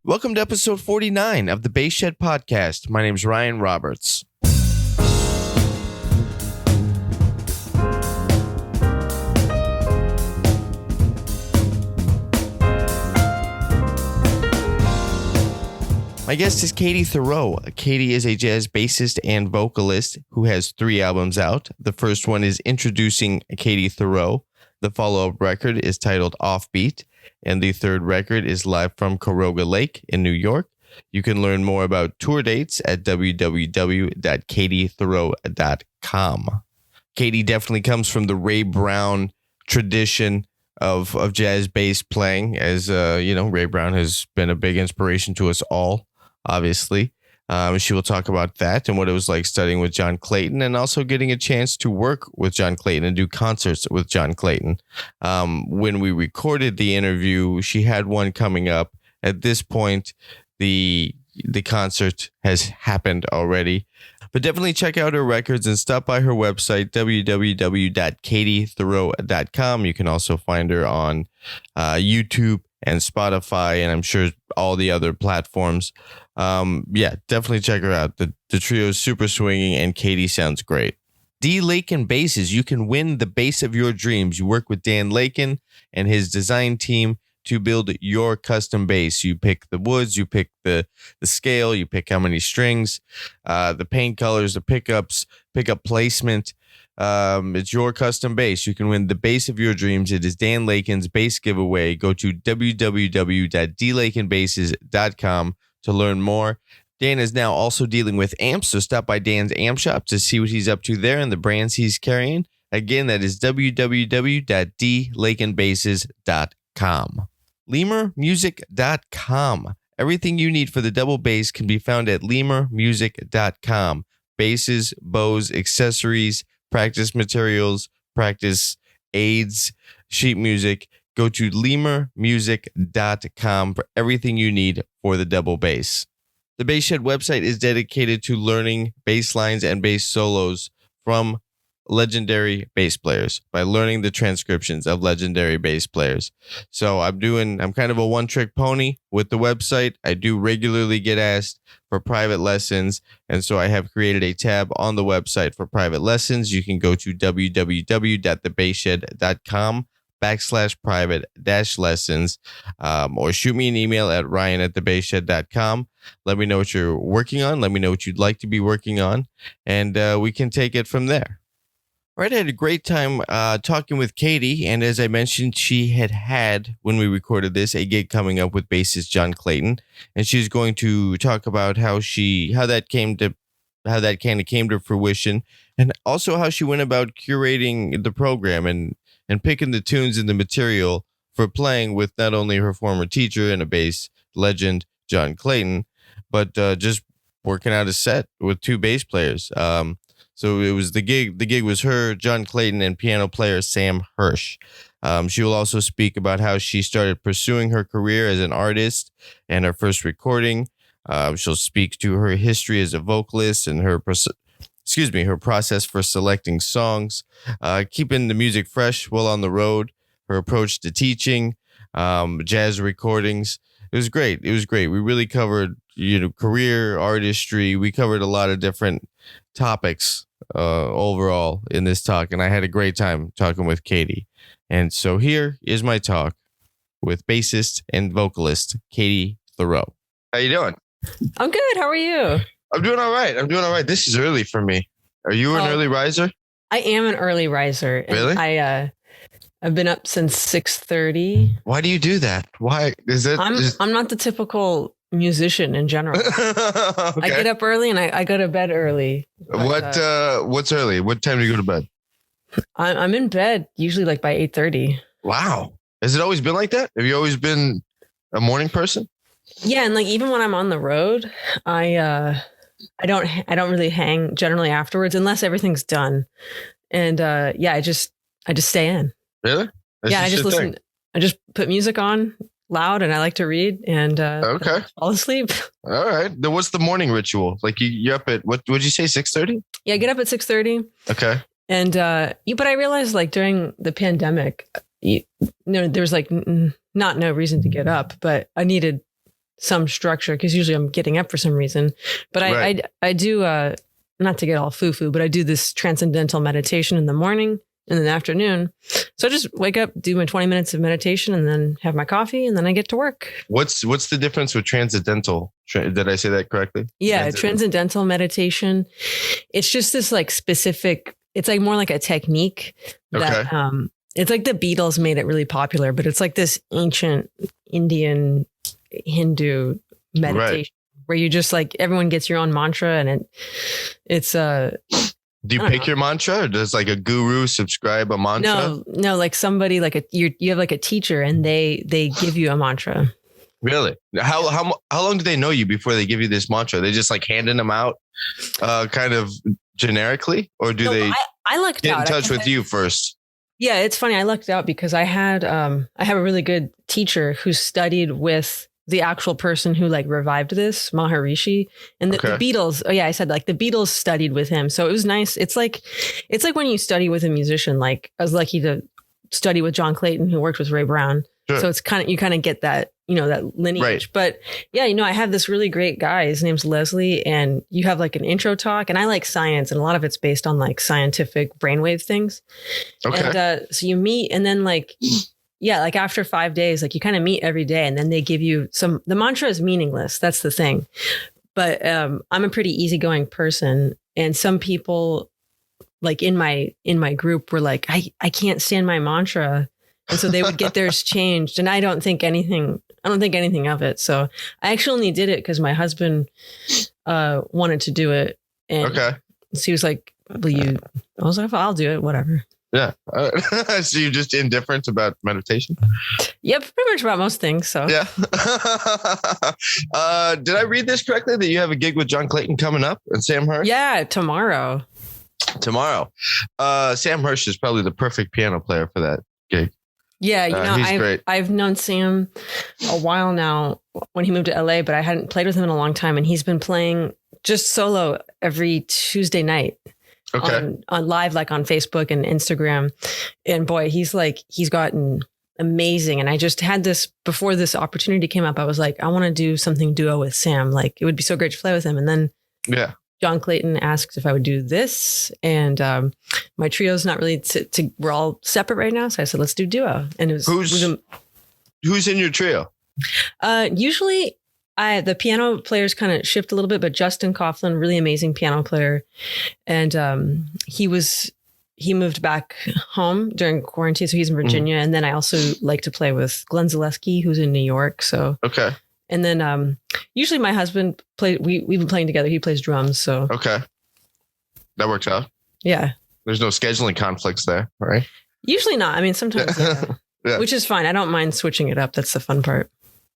Welcome to episode 49 of the Bass Shed Podcast. My name is Ryan Roberts. My guest is Katie Thiroux. Katie is a jazz bassist and vocalist who has 3 albums out. The first one is Introducing Katie Thiroux. The follow-up record is titled Offbeat. And the third record is Live from Caroga Lake in New York. You can learn more about tour dates at www.katiethiroux.com. Katie definitely comes from the Ray Brown tradition of jazz bass playing. As Ray Brown has been a big inspiration to us all, obviously. She will talk about that and what it was like studying with John Clayton and also getting a chance to work with John Clayton and do concerts with John Clayton. When we recorded the interview, she had one coming up. At this point, the concert has happened already. But definitely check out her records and stop by her website, www.katiethiroux.com. You can also find her on YouTube and Spotify, and I'm sure all the other platforms. Definitely check her out. The trio is super swinging, and Katie sounds great. D. Lakin Basses. You can win the bass of your dreams. You work with Dan Lakin and his design team to build your custom bass. You pick the woods, you pick the scale, you pick how many strings, the paint colors, the pickup placement. It's your custom bass. You can win the bass of your dreams. It is Dan Lakin's bass giveaway. Go to www.dlakinbasses.com to learn more. Dan is now also dealing with amps, so stop by Dan's amp shop to see what he's up to there and the brands he's carrying. Again, that is www.dlakinbasses.com. lemurmusic.com. Everything you need for the double bass can be found at lemurmusic.com. Basses, bows, accessories, practice materials, practice aids, sheet music. Go to lemurmusic.com for everything you need for the double bass. The Bass Shed website is dedicated to learning bass lines and bass solos from legendary bass players by learning the transcriptions of legendary bass players. So I'm kind of a one-trick pony with the website. I do regularly get asked for private lessons, and so I have created a tab on the website for private lessons. You can go to www.thebassshed.com/private-lessons or shoot me an email at ryan@thebassshed.com. Let me know what you're working on. Let me know what you'd like to be working on, and we can take it from there. All right, I had a great time talking with Katie, and as I mentioned, she had, when we recorded this, a gig coming up with bassist John Clayton, and she's going to talk about how that kind of came to fruition, and also how she went about curating the program and picking the tunes and the material for playing with not only her former teacher and a bass legend, John Clayton, but just working out a set with 2 bass players. So it was the gig was her, John Clayton, and piano player Sam Hirsch. She will also speak about how she started pursuing her career as an artist and her first recording. She'll speak to her history as a vocalist and her process for selecting songs, keeping the music fresh while on the road, her approach to teaching, jazz recordings. It was great. We really covered, career, artistry. We covered a lot of different topics overall in this talk, and I had a great time talking with Katie. And so here is my talk with bassist and vocalist Katie Thiroux. How you doing? I'm good. How are you? I'm doing all right. This is early for me. Are you an early riser? I am an early riser. Really? I've been up since 6:30. Why do you do that? Why is it? I'm not the typical musician in general. Okay. I get up early and I go to bed early. But, what's early? What time do you go to bed? I'm in bed usually like by 8:30. Wow. Has it always been like that? Have you always been a morning person? Yeah, and like even when I'm on the road, I don't really hang generally afterwards unless everything's done. And I just stay in. Really? I just listen. Thing. I just put music on loud, and I like to read and fall asleep. All right. Then what's the morning ritual? Like you're up at what would you say 6:30? Yeah, I get up at 6:30. Okay. And but I realized like during the pandemic, there's like no reason to get up, but I needed some structure because usually I'm getting up for some reason. But I do, not to get all foo-foo, but I do this transcendental meditation in the morning and in the afternoon. So I just wake up, do my 20 minutes of meditation, and then have my coffee, and then I get to work. What's the difference with transcendental? Did I say that correctly? Yeah, transcendental meditation. It's just this like specific, it's like more like a technique that it's like the Beatles made it really popular, but it's like this ancient Indian Hindu meditation where you just like everyone gets your own mantra, and it's do you pick your mantra, or does like a guru subscribe a mantra? No, like somebody like you have like a teacher, and they give you a mantra. Really? How long do they know you before they give you this mantra? They just like handing them out kind of generically, or do they I lucked get out. in touch with you first? Yeah, it's funny. I lucked out because I had I have a really good teacher who studied with the actual person who like revived this, Maharishi, and the Beatles. Oh yeah, I said like the Beatles studied with him, so it was nice. It's like when you study with a musician. Like I was lucky to study with John Clayton, who worked with Ray Brown. Sure. So it's you kind of get that, that lineage. Right. But yeah, I have this really great guy. His name's Leslie, and you have like an intro talk, and I like science, and a lot of it's based on like scientific brainwave things. Okay. And so you meet, and then like, yeah, like after 5 days, like you kind of meet every day, and then they give you the mantra is meaningless. That's the thing. But I'm a pretty easygoing person, and some people like in my group were like, I can't stand my mantra. And so they would get theirs changed. And I don't think anything of it. So I actually only did it because my husband wanted to do it. And so he was like, I was like, I'll do it, whatever. Yeah. So you're just indifferent about meditation? Yeah, pretty much about most things. So yeah. Did I read this correctly that you have a gig with John Clayton coming up and Sam Hirsch? Yeah, tomorrow. Sam Hirsch is probably the perfect piano player for that gig. Yeah, he's great. I've known Sam a while now when he moved to LA, but I hadn't played with him in a long time, and he's been playing just solo every Tuesday night on live, like on Facebook and Instagram. And boy, he's gotten amazing. And I just had this before this opportunity came up. I was like, I want to do something duo with Sam. Like it would be so great to play with him. And then John Clayton asked if I would do this, and my trio's not really we're all separate right now. So I said, let's do duo. And it was who's in your trio? Usually the piano players kind of shift a little bit, but Justin Coughlin, really amazing piano player. And he moved back home during quarantine. So he's in Virginia. And then I also like to play with Glenn Zaleski, who's in New York. So, and then usually my husband we've been playing together. He plays drums. So, that works out. Yeah. There's no scheduling conflicts there, right? Usually not. I mean, sometimes, which is fine. I don't mind switching it up. That's the fun part.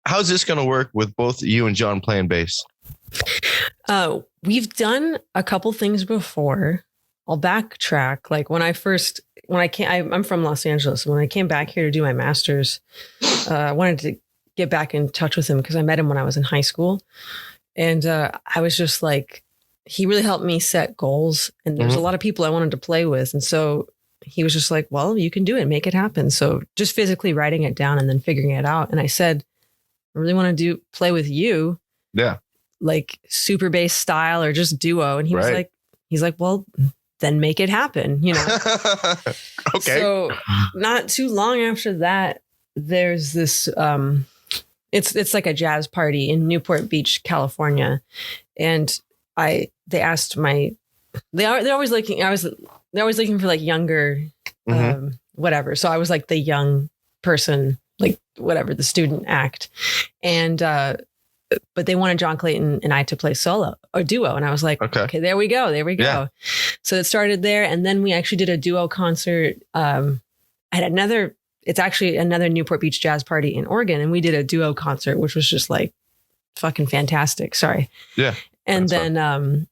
How's this going to work with both you and John playing bass? We've done a couple things before. I'll backtrack. Like I'm from Los Angeles. When I came back here to do my master's, I wanted to get back in touch with him because I met him when I was in high school. And I was just like, he really helped me set goals. And there's a lot of people I wanted to play with. And so he was just like, well, you can do it, make it happen. So just physically writing it down and then figuring it out. And I said, I really want to play with you. Yeah. Like super bass style or just duo. And he was like, well, then make it happen, So not too long after that, there's this, it's like a jazz party in Newport Beach, California. And they're always looking for like younger, whatever. So I was like the young person, like whatever, the student act. And, but they wanted John Clayton and I to play solo or duo. And I was like, okay, there we go. Yeah. So it started there. And then we actually did a duo concert. It's actually another Newport Beach jazz party in Oregon. And we did a duo concert, which was just like fucking fantastic. Sorry. Yeah. And then, and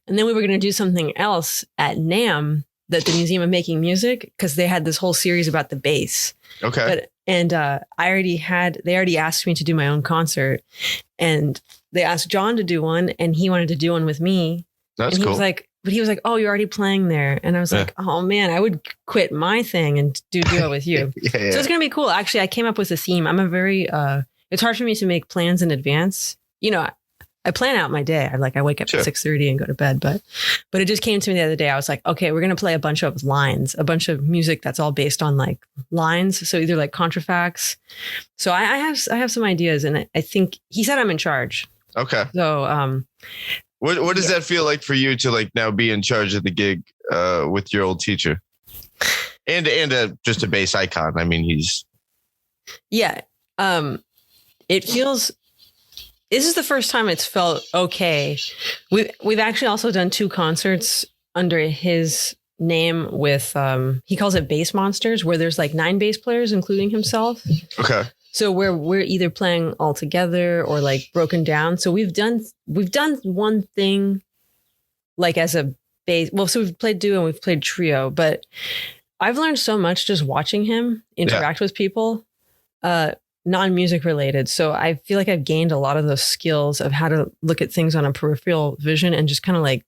then we were going to do something else at NAMM, the Museum of Making Music, because they had this whole series about the bass. Okay. They already asked me to do my own concert, and they asked John to do one, and he wanted to do one with me. That's cool. He was like, oh, you're already playing there. And I was like, oh man, I would quit my thing and do duo with you. So it's going to be cool. Actually, I came up with a theme. I'm a very, it's hard for me to make plans in advance. You know, I plan out my day. I wake up at 6:30 and go to bed, but it just came to me the other day. I was like, okay, we're going to play a bunch of lines, a bunch of music that's all based on like lines. So either like contrafacts. So I have some ideas, and I think he said I'm in charge. Okay. So, what does that feel like for you to like now be in charge of the gig, with your old teacher and just a bass icon? I mean, he's. Yeah. It feels. This is the first time it's felt okay. We've actually also done 2 concerts under his name with he calls it Bass Monsters, where there's like 9 bass players, including himself. Okay. So where we're either playing all together or like broken down. So we've done one thing like as a bass. Well, so we've played duo and we've played trio, but I've learned so much just watching him interact with people. Non-music related. So I feel like I've gained a lot of those skills of how to look at things on a peripheral vision and just kind of like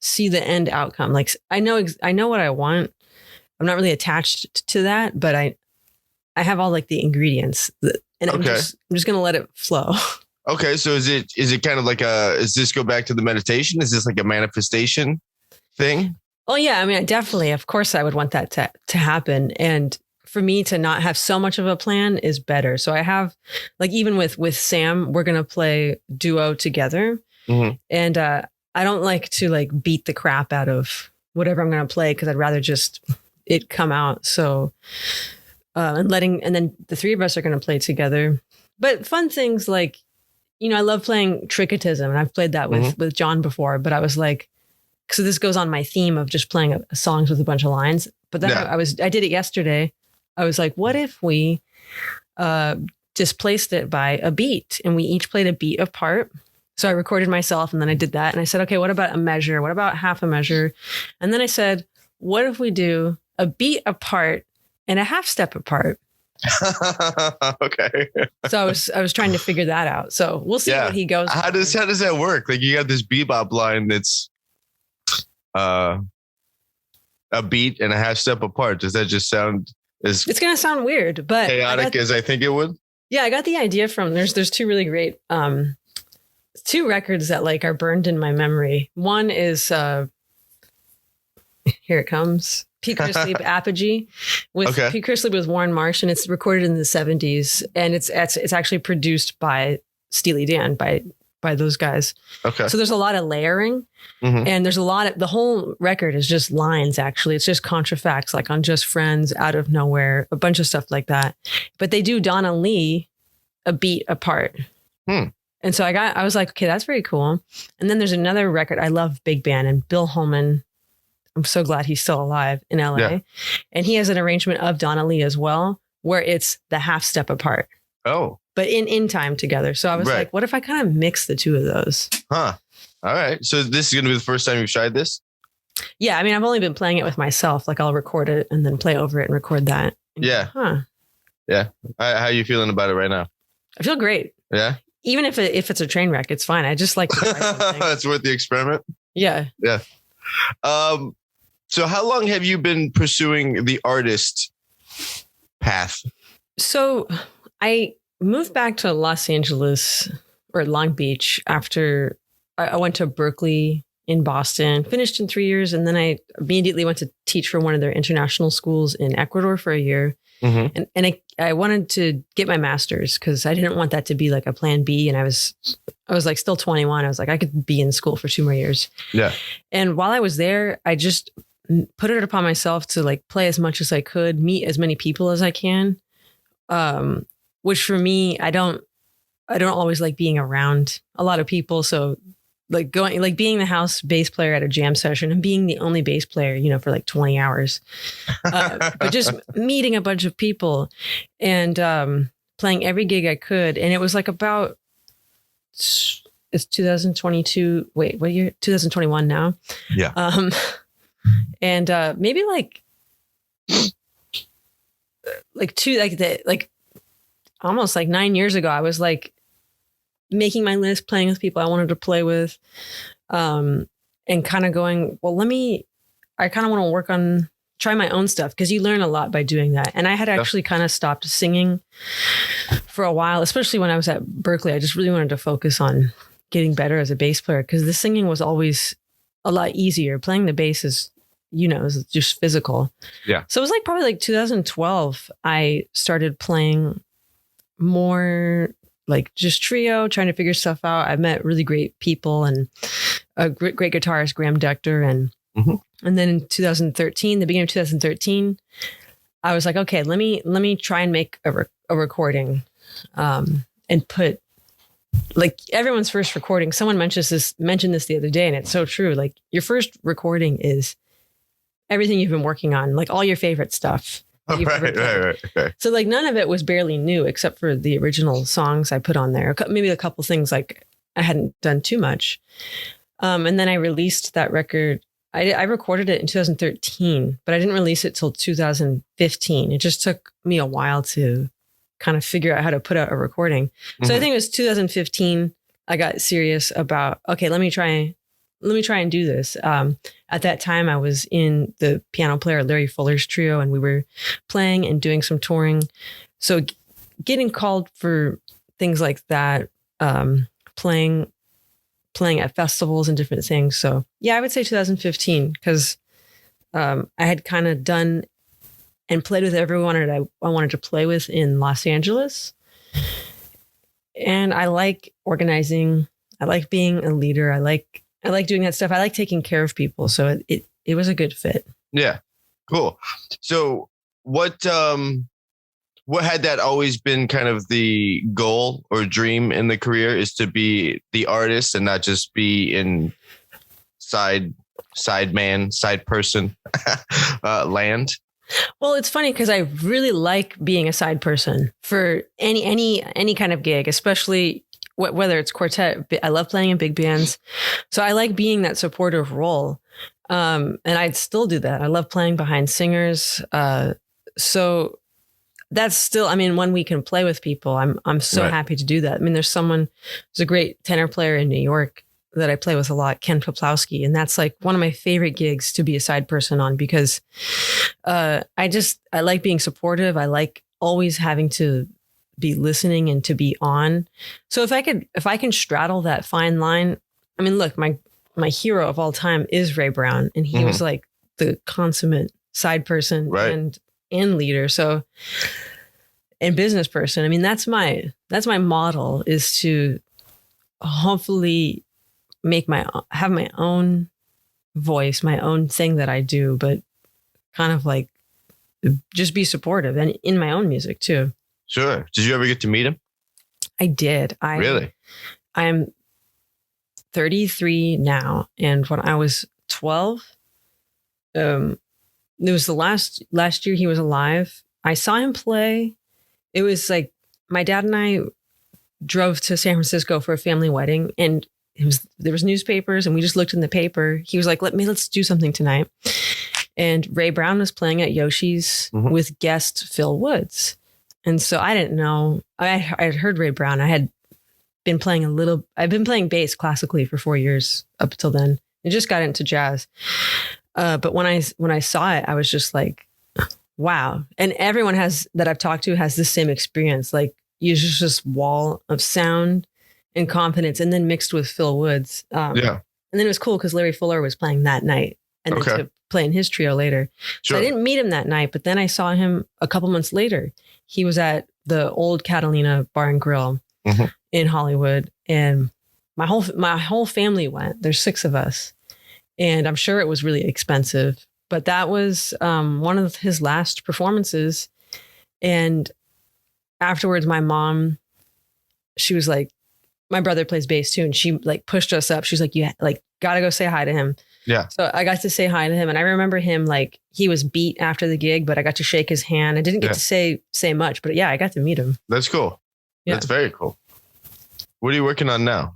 see the end outcome. Like I know what I want. I'm not really attached to that, but I have all like the ingredients and I'm just going to let it flow. Okay. So is it kind of like does this go back to the meditation? Is this like a manifestation thing? Oh yeah. I mean, of course I would want that to happen. And for me to not have so much of a plan is better. So I have like, even with Sam, we're going to play duo together. Mm-hmm. And I don't like to like beat the crap out of whatever I'm going to play, because I'd rather just it come out. So, and then the 3 of us are going to play together. But fun things like, you know, I love playing Tricketism, and I've played that with John before, but I was like, so this goes on my theme of just playing songs with a bunch of lines. But then I did it yesterday. I was like, what if we displaced it by a beat, and we each played a beat apart? So I recorded myself, and then I did that. And I said, okay, what about a measure? What about half a measure? And then I said, what if we do a beat apart and a half step apart? Okay. So I was trying to figure that out. So we'll see what he goes. How does that work? Like, you got this bebop line that's a beat and a half step apart. Does that just sound it's going to sound weird, but chaotic as I think it would? Yeah, I got the idea from there's 2 really great 2 records that like are burned in my memory. One is here it comes. Peak Clear Sleep Apogee with Peak Clear Sleep with Warren Marsh, and it's recorded in the 70s, and it's actually produced by Steely Dan, by those guys. Okay. So there's a lot of layering, and there's the whole record is just lines. Actually, it's just contrafacts, like on Just Friends, Out of Nowhere, a bunch of stuff like that. But they do Donna Lee a beat apart. And so I was like, okay, that's very cool. And then there's another record. I love big band, and Bill Holman, I'm so glad he's still alive in LA. Yeah. And he has an arrangement of Donna Lee as well, where it's the half step apart. Oh. But in time together. So I was like, what if I kind of mix the 2 of those? Huh. All right. So this is going to be the first time you've tried this? Yeah. I mean, I've only been playing it with myself. Like, I'll record it and then play over it and record that. And yeah. Yeah. How are you feeling about it right now? I feel great. Yeah. Even if it's a train wreck, it's fine. I just like to try something. It's worth the experiment. Yeah. Yeah. So how long have you been pursuing the artist path? So I moved back to Los Angeles or Long Beach after I went to Berkeley in Boston, finished in 3 years. And then I immediately went to teach for one of their international schools in Ecuador for a year. Mm-hmm. And I wanted to get my master's because I didn't want that to be like a plan B. And I was like still 21. I was like, I could be in school for 2 more years. Yeah. And while I was there, I just put it upon myself to like play as much as I could, meet as many people as I can. Which for me, I don't always like being around a lot of people. So like being the house bass player at a jam session and being the only bass player, for like 20 hours, but just meeting a bunch of people and, playing every gig I could. And it was like it's 2022. Wait, what year? 2021 now. Yeah. And, maybe almost like 9 years ago, I was like making my list, playing with people I wanted to play with, and kind of going, well, I kind of want to work on try my own stuff, because you learn a lot by doing that. And I had actually kind of stopped singing for a while, especially when I was at Berklee. I just really wanted to focus on getting better as a bass player, because the singing was always a lot easier. Playing the bass is, is just physical. Yeah. So it was probably 2012, I started playing more just trio, trying to figure stuff out. I met really great people and a great guitarist, Graham Dector. And then in 2013, the beginning of 2013, I was like, okay, let me try and make a recording, and put everyone's first recording. Someone mentioned this the other day, and it's so true. Your first recording is everything you've been working on, all your favorite stuff. Right. So none of it was barely new, except for the original songs I put on there. Maybe a couple things I hadn't done too much. And then I released that record. I recorded it in 2013, but I didn't release it till 2015. It just took me a while to kind of figure out how to put out a recording. So I think it was 2015. I got serious about, okay, let me try and do this. At that time, I was in the piano player Larry Fuller's trio, and we were playing and doing some touring. So getting called for things like that, playing at festivals and different things. So yeah, I would say 2015, because I had kind of done and played with everyone that I wanted to play with in Los Angeles. And I like organizing. I like being a leader. I like doing that stuff. I like taking care of people. So it was a good fit. Yeah. Cool. So what had that always been kind of the goal or dream in the career, is to be the artist and not just be in side person land? Well, it's funny because I really like being a side person for any kind of gig, especially whether it's quartet. I love playing in big bands. So I like being that supportive role. And I'd still do that. I love playing behind singers. So that's still, when we can play with people, I'm so happy to do that. There's a great tenor player in New York that I play with a lot, Ken Poplowski. And that's one of my favorite gigs to be a side person on, because I like being supportive. I like always having to be listening and to be on. So if I can straddle that fine line, look, my hero of all time is Ray Brown, and he was the consummate side person and leader. So, and business person. That's my model, is to hopefully have my own voice, my own thing that I do, but kind of just be supportive, and in my own music too. Sure. Did you ever get to meet him? I did. Really? I'm 33 now. And when I was 12, it was the last year he was alive. I saw him play. It was my dad and I drove to San Francisco for a family wedding, and there was newspapers, and we just looked in the paper. He was like, let's do something tonight. And Ray Brown was playing at Yoshi's with guest Phil Woods. And so I didn't know. I had heard Ray Brown. I've been playing bass classically for 4 years up until then. I just got into jazz. But when I saw it, I was just like, wow. And everyone that I've talked to has the same experience. You just this wall of sound and confidence, and then mixed with Phil Woods. And then it was cool because Larry Fuller was playing that night, and then to play in his trio later. Sure. So I didn't meet him that night, but then I saw him a couple months later. He was at the old Catalina Bar and Grill in Hollywood, and my whole family went. There's 6 of us, and I'm sure it was really expensive, but that was one of his last performances. And afterwards, my mom, she was like, my brother plays bass too, and she pushed us up. She's like, you gotta go say hi to him. Yeah. So I got to say hi to him, and I remember him he was beat after the gig, but I got to shake his hand. I didn't get to say much, but yeah, I got to meet him. That's cool. Yeah. That's very cool. What are you working on now?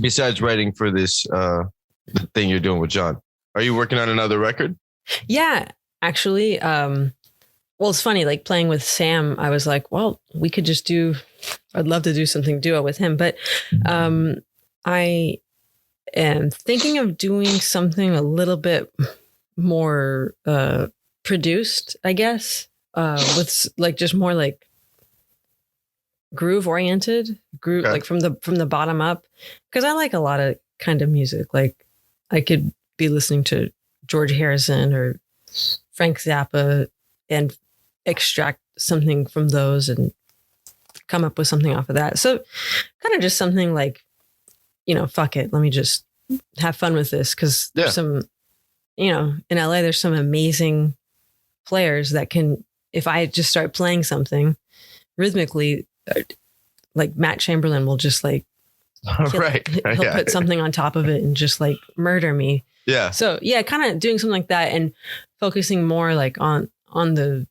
Besides writing for this thing you're doing with John, are you working on another record? Yeah, actually. Well, it's funny, playing with Sam, I was like, well, we could just I'd love to do something duo with him. But I am thinking of doing something a little bit more produced, I guess, with like just more like groove oriented, Okay. like from the bottom up. Because I like a lot of kind of music. Like I could be listening to George Harrison or Frank Zappa and extract something from those and come up with something off of that. So kind of just something like, fuck it, let me just have fun with this, because there's some, in LA, there's some amazing players that can, if I just start playing something rhythmically, like Matt Chamberlain will just like, he'll put something on top of it and just like murder me. Yeah. So yeah, kind of doing something like that and focusing more like on the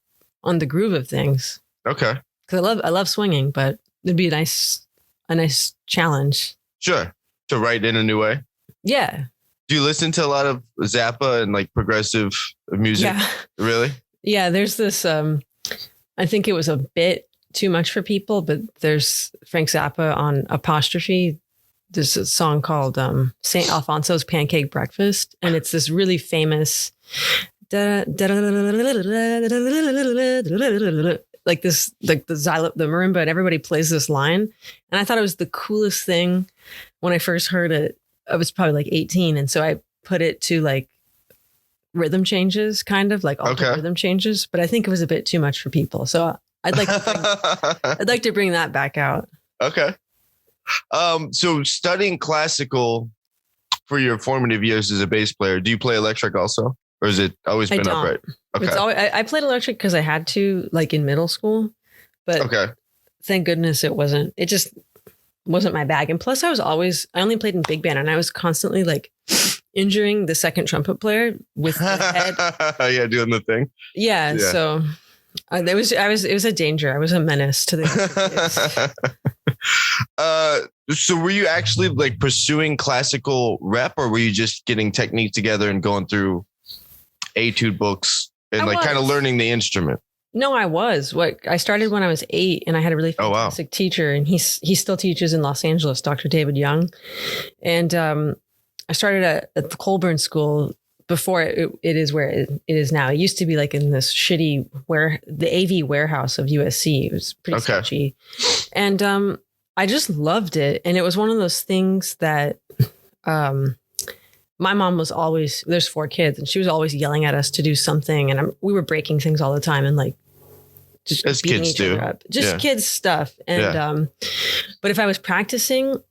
groove of things. Okay. Because I love swinging, but it'd be a nice challenge. Sure. To write in a new way. Yeah. Do you listen to a lot of Zappa and like progressive music? Yeah. Really? Yeah. There's this, I think it was a bit too much for people, but there's Frank Zappa on Apostrophe. There's a song called St. Alfonso's Pancake Breakfast. And it's this really famous like this, like the marimba, and everybody plays this line. And I thought it was the coolest thing when I first heard it. I was probably like 18. And so I put it to like rhythm changes, kind of like all the rhythm changes, but I think it was a bit too much for people. So I'd like to bring that back out. Okay. So studying classical for your formative years as a bass player, do you play electric also? Or has it always been upright? Okay. It's always, I played electric because I had to, like in middle school, but thank goodness it just wasn't my bag. And plus I only played in big band, and I was constantly like injuring the second trumpet player with the head. Yeah, doing the thing. Yeah. So it was a danger. I was a menace to the So were you actually like pursuing classical rep, or were you just getting technique together and going through etude books and kind of learning the instrument? No, I was. I started when I was 8, and I had a really fantastic teacher, and he still teaches in Los Angeles, Dr. David Young. And I started at the Colburn School before it is where it is now. It used to be like in this shitty the AV warehouse of USC. It was pretty sketchy. And I just loved it. And it was one of those things that my mom was always, there's 4 kids, and she was always yelling at us to do something. And we were breaking things all the time and like just as beating each other up. Just kids stuff. And but if I was practicing,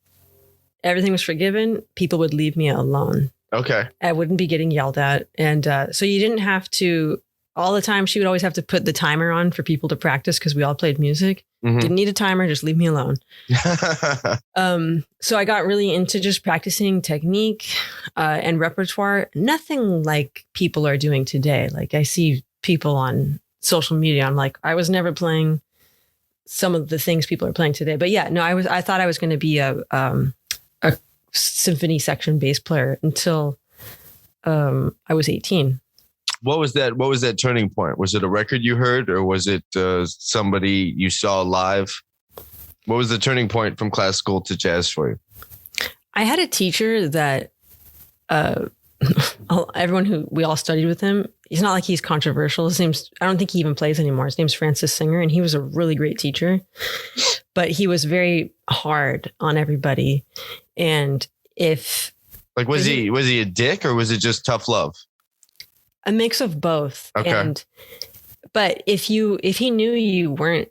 everything was forgiven. People would leave me alone. Okay. I wouldn't be getting yelled at. And so you didn't have to, all the time, she would always have to put the timer on for people to practice because we all played music. Mm-hmm. Didn't need a timer, just leave me alone. So I got really into just practicing technique and repertoire. Nothing like people are doing today. Like I see people on social media. I'm like, I was never playing some of the things people are playing today. But yeah, no, I thought I was going to be a symphony section bass player until I was 18. What was that turning point? Was it a record you heard, or was it somebody you saw live? What was the turning point from classical to jazz for you? I had a teacher that everyone we all studied with him. He's not like he's controversial. His name's, I don't think he even plays anymore. His name's Francis Singer, and he was a really great teacher, but he was very hard on everybody. And was he a dick, or was it just tough love? A mix of both. Okay. But if he knew you weren't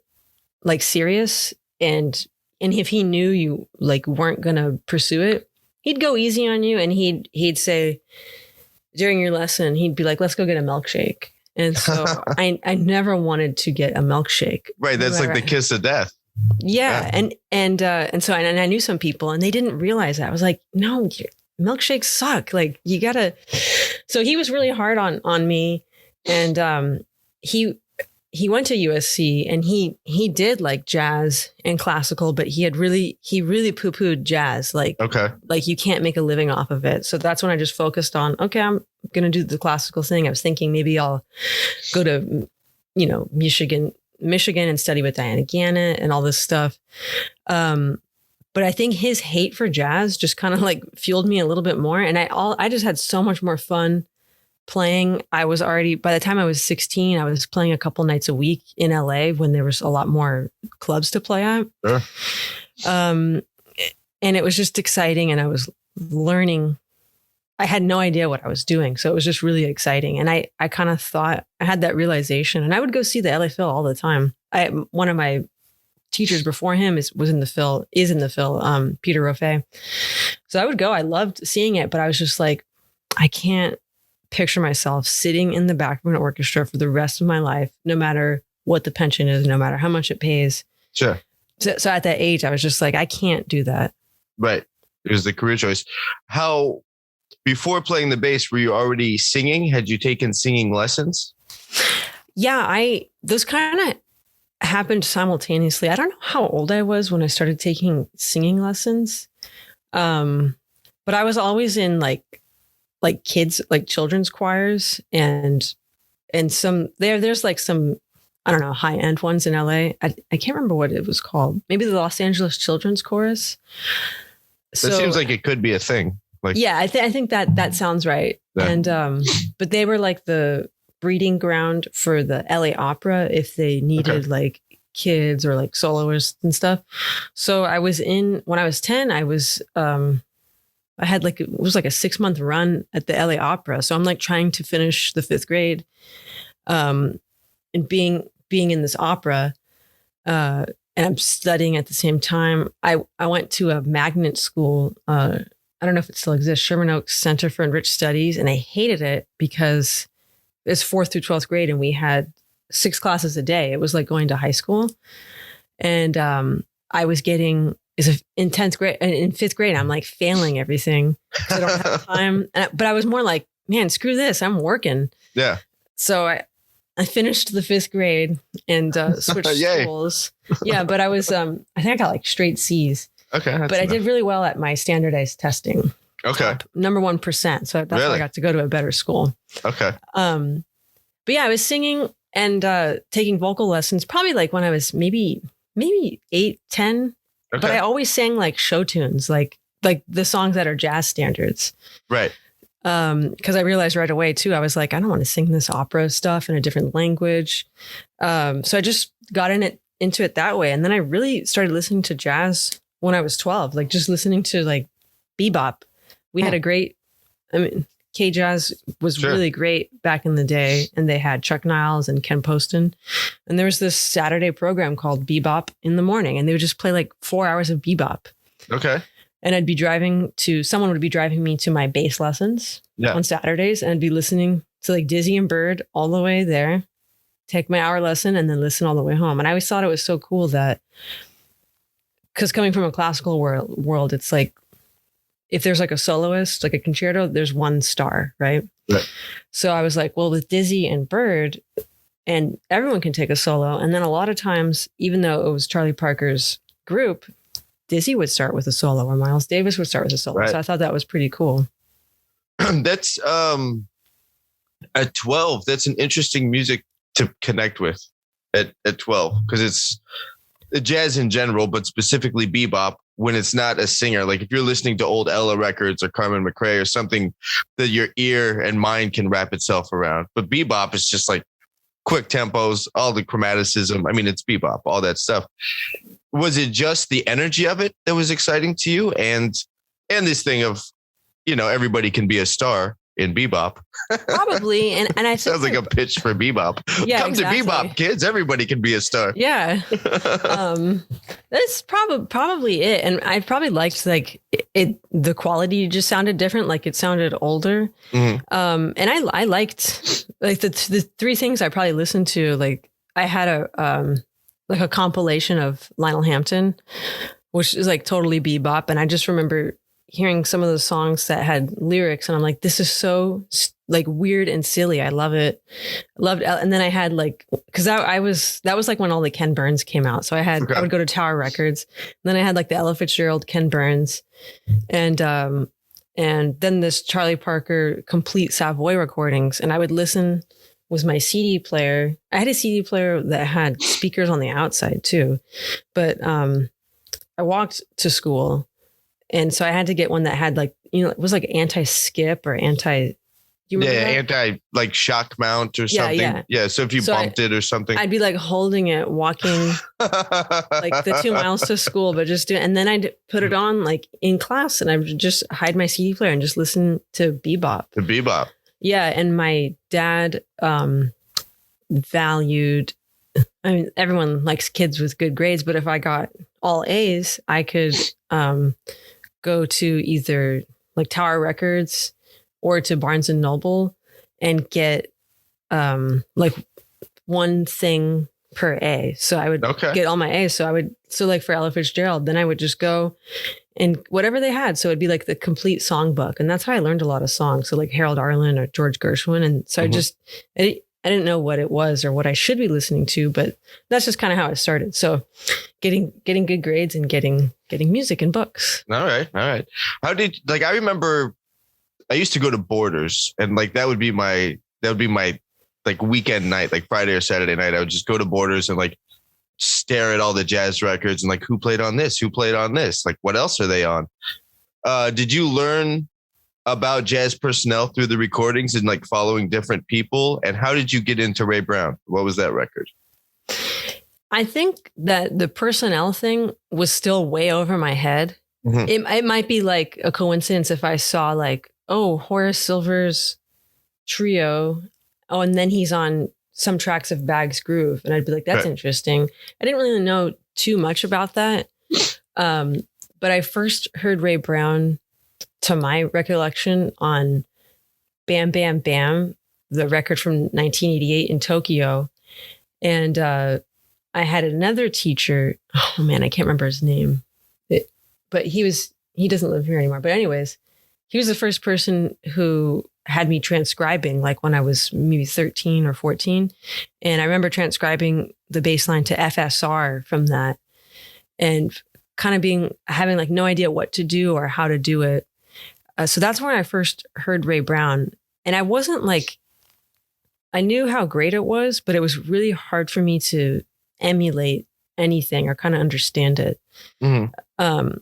like serious, and if he knew you like weren't gonna pursue it, he'd go easy on you, and he'd say during your lesson, he'd be like, "Let's go get a milkshake." And so I never wanted to get a milkshake. Right. That's like the kiss of death. Yeah. And so I knew some people, and they didn't realize that. I was like, no, milkshakes suck. Like you gotta. So he was really hard on me, and he went to USC, and he did like jazz and classical, but he really poo-pooed jazz. Like you can't make a living off of it. So that's when I just focused on, okay, I'm gonna do the classical thing. I was thinking maybe I'll go to Michigan and study with Diana Gannett and all this stuff. But I think his hate for jazz just kind of like fueled me a little bit more. And I just had so much more fun playing. I was already, by the time I was 16, I was playing a couple nights a week in LA when there was a lot more clubs to play at. Sure. And it was just exciting, and I was learning. I had no idea what I was doing. So it was just really exciting. And I kind of thought, I had that realization, and I would go see the LA Phil all the time. One of my teachers before him is in the Phil, Peter Roffet. So I would go. I loved seeing it, but I was just like, I can't picture myself sitting in the back of an orchestra for the rest of my life, no matter what the pension is, no matter how much it pays. Sure. So at that age, I was just like, I can't do that. Right. It was the career choice. How, before playing the bass, were you already singing? Had you taken singing lessons? Yeah, those kind of happened simultaneously. I don't know how old I was when I started taking singing lessons. But I was always in like kids, like children's choirs, and some there's like some, I don't know, high end ones in LA. I can't remember what it was called. Maybe the Los Angeles Children's Chorus. That seems like it could be a thing. Like, yeah, I think that sounds right. Yeah. And but they were like the breeding ground for the LA Opera if they needed like kids or like soloists and stuff. So I was when I was 10, I had like, it was like a 6-month run at the LA Opera. So I'm like trying to finish the 5th grade, and being in this opera, and I'm studying at the same time. I went to a magnet school. I don't know if it still exists, Sherman Oaks Center for Enriched Studies. And I hated it because it's 4th through 12th grade and we had 6 classes a day. It was like going to high school. And I was getting, in 10th grade, in 5th grade, I'm like failing everything because I don't have time. But I was more like, man, screw this. I'm working. Yeah. So I finished the 5th grade and switched schools. Yeah, but I was, I think I got like straight C's. Okay. But I did really well at my standardized testing. Okay. Number 1%. So that's why I got to go to a better school. Okay. But yeah, I was singing and taking vocal lessons probably like when I was maybe 8, 10. Okay. But I always sang like show tunes, like the songs that are jazz standards. Right. Because I realized right away too, I was like, I don't want to sing this opera stuff in a different language. So I just got into it that way. And then I really started listening to jazz when I was 12, like just listening to like bebop. We had a great, K-Jazz was really great back in the day. And they had Chuck Niles and Ken Poston. And there was this Saturday program called Bebop in the morning. And they would just play like 4 hours of bebop. Okay. And someone would be driving me to my bass lessons on Saturdays, and I'd be listening to like Dizzy and Bird all the way there, take my hour lesson, and then listen all the way home. And I always thought it was so cool that, because coming from a classical world, it's like, if there's like a soloist, like a concerto, there's 1 star, right? Right. So I was like, well, with Dizzy and Bird, and everyone can take a solo. And then a lot of times, even though it was Charlie Parker's group, Dizzy would start with a solo, or Miles Davis would start with a solo. Right. So I thought that was pretty cool. That's at 12, that's an interesting music to connect with at 12, because it's jazz in general, but specifically bebop, when it's not a singer. Like if you're listening to old Ella records or Carmen McRae or something that your ear and mind can wrap itself around. But bebop is just like quick tempos, all the chromaticism. I mean, it's bebop, all that stuff. Was it just the energy of it that was exciting to you? And this thing of, everybody can be a star in bebop. Probably. And I sounds like a pitch for bebop. Yeah, Come to bebop, kids. Everybody can be a star. Yeah. That's probably it. And I probably liked like the quality just sounded different. Like it sounded older. Mm-hmm. And I liked like the 3 things I probably listened to. Like I had a compilation of Lionel Hampton, which is like totally bebop. And I just remember hearing some of the songs that had lyrics, and I'm like, this is so like weird and silly. I love it. Loved it. And then I had like, because that was like when all the Ken Burns came out. So I would go to Tower Records. And then I had like the Ella Fitzgerald, Ken Burns, and then this Charlie Parker complete Savoy recordings. And I would listen with my CD player. I had a CD player that had speakers on the outside too, but I walked to school. And so I had to get one that had like, it was like anti-skip or Do you remember that? Anti like shock mount or something. Yeah. So if you bumped it or something, I'd be like holding it, walking like the 2 miles to school, but just do it. And then I'd put it on like in class, and I would just hide my CD player and just listen to bebop. Yeah. And my dad valued, I mean, everyone likes kids with good grades, but if I got all A's, I could go to either like Tower Records or to Barnes and Noble and get like one thing per A. So I would get all my A's. So like for Ella Fitzgerald, then I would just go and whatever they had. So it'd be like the complete songbook. And that's how I learned a lot of songs. So like Harold Arlen or George Gershwin. And so I didn't know what it was or what I should be listening to, but that's just kind of how it started. So getting good grades and getting music and books. All right. How did, like, I remember I used to go to Borders, and like that would be my like weekend night, like Friday or Saturday night. I would just go to Borders and like stare at all the jazz records and like who played on this, like what else are they on? Did you learn about jazz personnel through the recordings and like following different people? And how did you get into Ray Brown? What was that record? I think that the personnel thing was still way over my head. Mm-hmm. It might be like a coincidence if I saw like, oh, Horace Silver's trio. Oh, and then he's on some tracks of Bag's Groove. And I'd be like, that's interesting. I didn't really know too much about that. But I first heard Ray Brown, to my recollection, on Bam Bam Bam, the record from 1988 in Tokyo. And I had another teacher. Oh man, I can't remember his name. But he doesn't live here anymore. But anyways, he was the first person who had me transcribing, like when I was maybe 13 or 14. And I remember transcribing the bass line to FSR from that and kind of having like no idea what to do or how to do it. So that's when I first heard Ray Brown. And I wasn't like, I knew how great it was, but it was really hard for me to emulate anything or kind of understand it. Mm-hmm.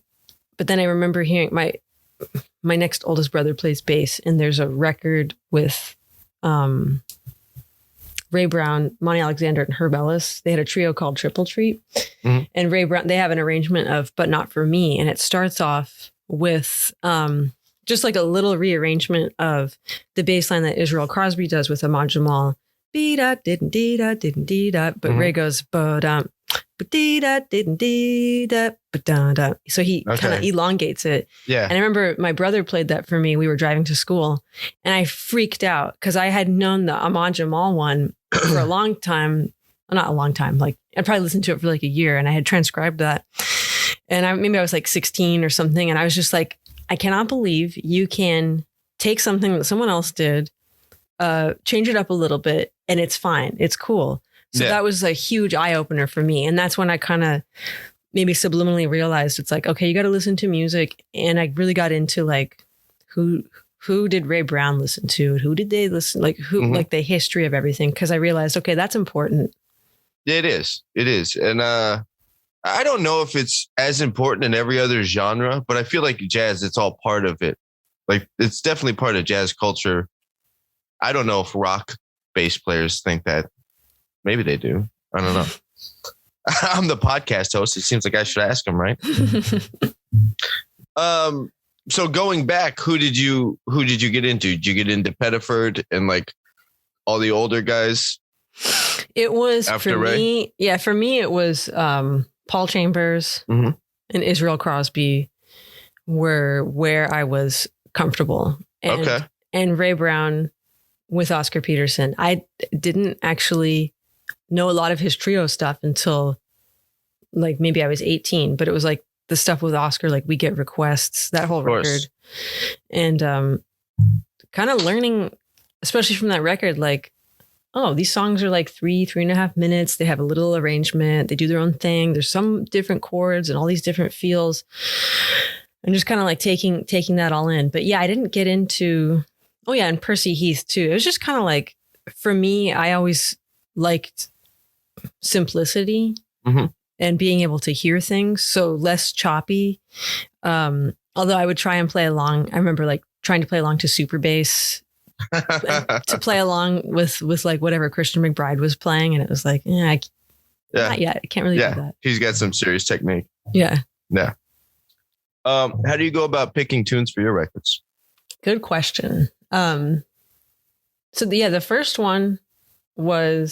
But then I remember hearing my next oldest brother plays bass, and there's a record with Ray Brown, Monty Alexander, and Herb Ellis. They had a trio called Triple Treat. Mm-hmm. And Ray Brown, they have an arrangement of But Not For Me. And it starts off with just like a little rearrangement of the bass line that Israel Crosby does with Ahmad Jamal. Be-da, didn't dee-da, didn't dee-da. But Ray goes, ba-dum, ba-dee-da, didn't dee-da, ba-da-da. So he kind of elongates it. Yeah. And I remember my brother played that for me. We were driving to school and I freaked out because I had known the Ahmad Jamal one for a long time. Not a long time. Like I'd probably listened to it for like a year, and I had transcribed that. And maybe I was like 16 or something. And I was just like, I cannot believe you can take something that someone else did, change it up a little bit, and it's fine. It's cool. So that was a huge eye opener for me. And that's when I kind of maybe subliminally realized it's like, okay, you got to listen to music. And I really got into like, who did Ray Brown listen to? Who did they listen? Like like the history of everything. Cause I realized, okay, that's important. It is. And, I don't know if it's as important in every other genre, but I feel like jazz, it's all part of it. Like it's definitely part of jazz culture. I don't know if rock bass players think that. Maybe they do. I don't know. I'm the podcast host. It seems like I should ask them, right? So going back, who did you get into? Did you get into Pettiford and like all the older guys? It was after for Ray? Me. Yeah, for me it was Paul Chambers and Israel Crosby were where I was comfortable. And Ray Brown with Oscar Peterson. I didn't actually know a lot of his trio stuff until like maybe I was 18, but it was like the stuff with Oscar, like We Get Requests, that whole record. And kind of learning, especially from that record, like, oh, these songs are like 3.5 minutes. They have a little arrangement. They do their own thing. There's some different chords and all these different feels. And just kind of like taking that all in. But yeah, I didn't get into, and Percy Heath too. It was just kind of like, for me, I always liked simplicity and being able to hear things. So less choppy. Although I would try and play along. I remember like trying to play along to Super Bass to play along with like whatever Christian McBride was playing. And it was like, not yet. I can't really do that. He's got some serious technique. Yeah. Yeah. How do you go about picking tunes for your records? Good question. The first one were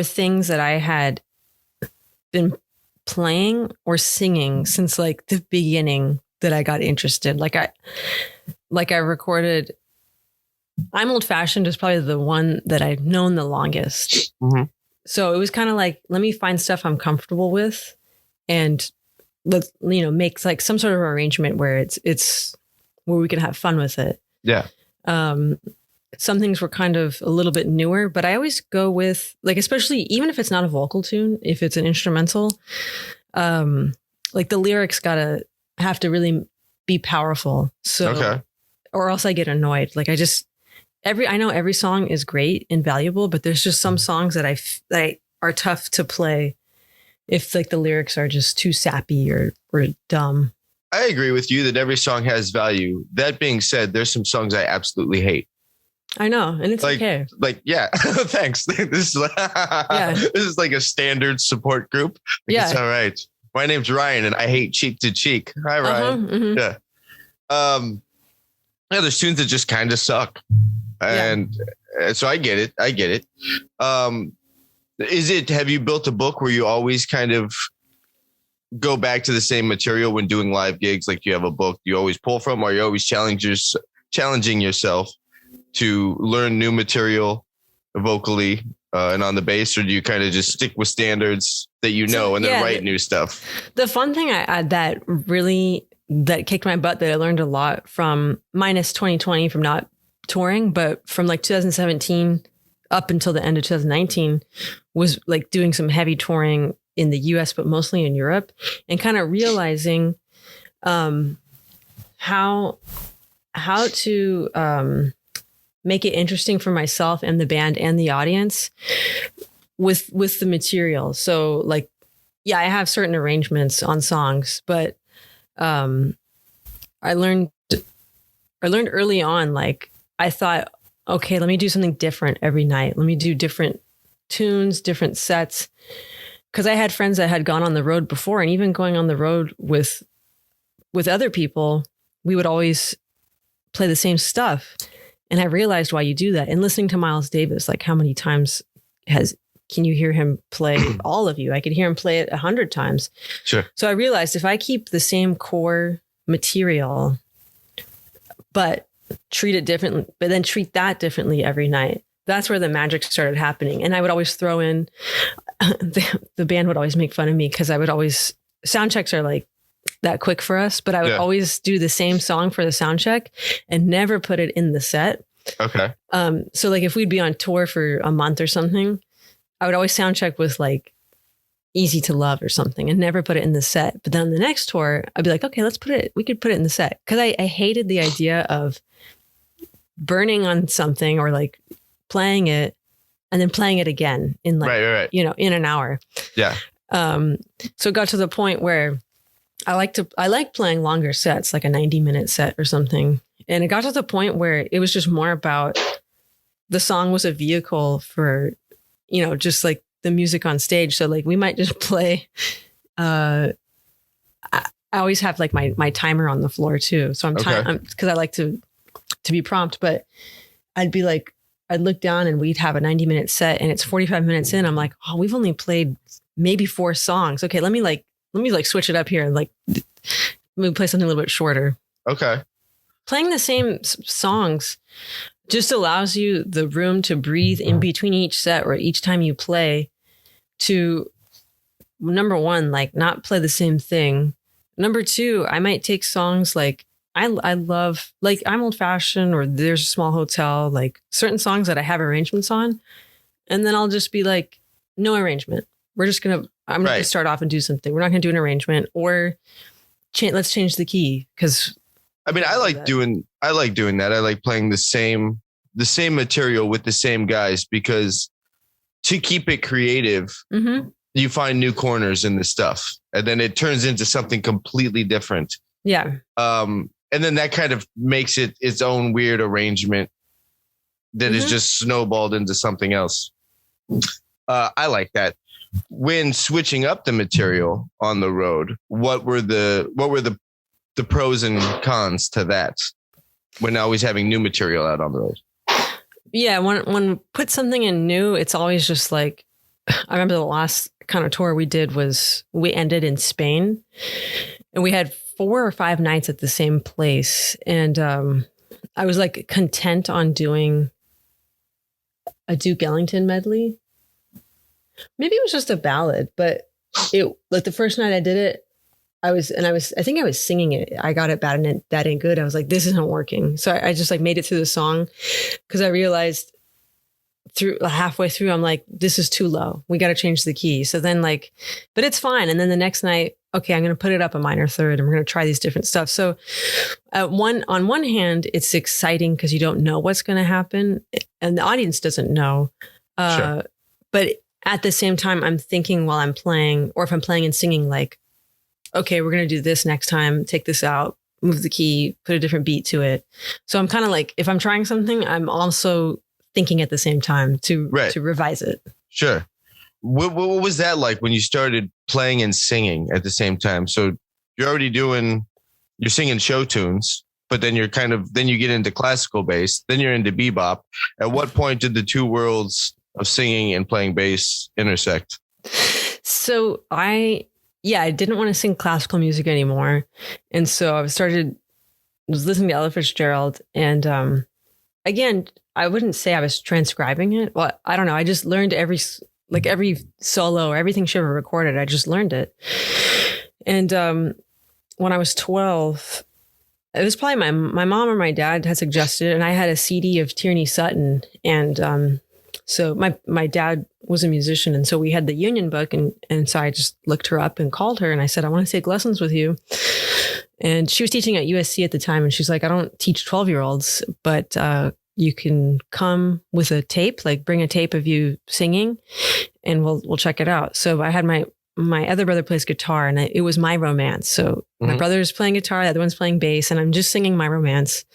things that I had been playing or singing since like the beginning that I got interested. Like I recorded I'm Old Fashioned is probably the one that I've known the longest. Mm-hmm. So it was kind of like, let me find stuff I'm comfortable with and let's, make like some sort of arrangement where it's where we can have fun with it. Yeah. Some things were kind of a little bit newer, but I always go with like, especially even if it's not a vocal tune, if it's an instrumental, like the lyrics have to really be powerful. So, or else I get annoyed. Like I know every song is great and valuable, but there's just some songs that are tough to play if like the lyrics are just too sappy or dumb. I agree with you that every song has value. That being said, there's some songs I absolutely hate. I know, and it's okay. Like, yeah, thanks. This is like a standard support group. It's all right. My name's Ryan, and I hate Cheek to Cheek. Hi, Ryan. Mm-hmm. Yeah. There's tunes that just kind of suck, and so I get it. Have you built a book where you always kind of go back to the same material when doing live gigs? Like, do you have a book you always pull from, or are you always challenging yourself to learn new material vocally and on the bass, or do you kind of just stick with standards that and then write new stuff? The fun thing that kicked my butt that I learned a lot from, minus 2020 from not touring, but from like 2017 up until the end of 2019 was like doing some heavy touring in the US, but mostly in Europe, and kind of realizing how to make it interesting for myself and the band and the audience with the material. So like, I have certain arrangements on songs, but I learned early on, like I thought, okay, let me do something different every night. Let me do different tunes, different sets. Because I had friends that had gone on the road before, and even going on the road with other people, we would always play the same stuff. And I realized why you do that. And listening to Miles Davis, like how many times can you hear him play all of you? I could hear him play it 100 times. Sure. So I realized if I keep the same core material, but treat it differently, but then treat that differently every night, that's where the magic started happening. And I would always throw in, the band would always make fun of me because I would always, sound checks are like that quick for us, but I would always do the same song for the sound check and never put it in the set. Okay. So like if we'd be on tour for a month or something, I would always sound check with like Easy to Love or something and never put it in the set. But then on the next tour, I'd be like, okay, we could put it in the set. Cause I hated the idea of burning on something or like playing it and then playing it again in like, in an hour. Yeah. So it got to the point where I like playing longer sets, like a 90-minute set or something. And it got to the point where it was just more about the song was a vehicle for, just like the music on stage. So like we might just play, I always have like my timer on the floor too. So because I like to be prompt, but I'd look down and we'd have a 90-minute set and it's 45 minutes in. I'm like, oh, we've only played maybe 4 songs. Okay, let me switch it up here and like maybe play something a little bit shorter. Okay. Playing the same songs just allows you the room to breathe in between each set or each time you play to, number one, like not play the same thing. Number two, I might take songs like I love, like I'm Old Fashioned or There's a Small Hotel, like certain songs that I have arrangements on. And then I'll just be like, no arrangement. I'm going to start off and do something. We're not going to do an arrangement or let's change the key. Cause I mean, I like doing that. I like playing the same material with the same guys because to keep it creative, you find new corners in the stuff and then it turns into something completely different. Yeah. and then that kind of makes it its own weird arrangement that is just snowballed into something else. I like that. When switching up the material on the road, what were the pros and cons to that when always having new material out on the road? Yeah, when put something in new, it's always just like, I remember the last kind of tour we did was we ended in Spain, and we had 4 or 5 nights at the same place. And I was like content on doing a Duke Ellington medley. Maybe it was just a ballad, but it like the first night I did it, I think I was singing it. I got it bad and that ain't good. I was like, this isn't working. So I just like made it through the song because I realized halfway through, I'm like, this is too low. We got to change the key. So then like, but it's fine. And then the next night, okay, I'm going to put it up a minor third and we're going to try these different stuff. So on one hand, it's exciting because you don't know what's going to happen and the audience doesn't know. Sure. But at the same time, I'm thinking while I'm playing, or if I'm playing and singing, like, okay, we're going to do this next time, take this out, move the key, put a different beat to it. So I'm kind of like, if I'm trying something, I'm also thinking at the same time to revise it. Sure. What was that like when you started playing and singing at the same time? So you're singing show tunes, but then you get into classical bass, then you're into bebop. At what point did the two worlds of singing and playing bass intersect? So I didn't want to sing classical music anymore. And so I was listening to Ella Fitzgerald. And again, I wouldn't say I was transcribing it. Well, I don't know. I just learned every solo or everything she ever recorded. I just learned it. And when I was 12, it was probably my mom or my dad had suggested it. And I had a CD of Tierney Sutton. And so my dad was a musician. And so we had the Union book. And so I just looked her up and called her. And I said, I want to take lessons with you. And she was teaching at USC at the time. And she's like, I don't teach 12-year-olds, but you can come with a tape, like bring a tape of you singing and we'll check it out. So I had my other brother plays guitar and it was My Romance. So my brother's playing guitar, the other one's playing bass, and I'm just singing My Romance.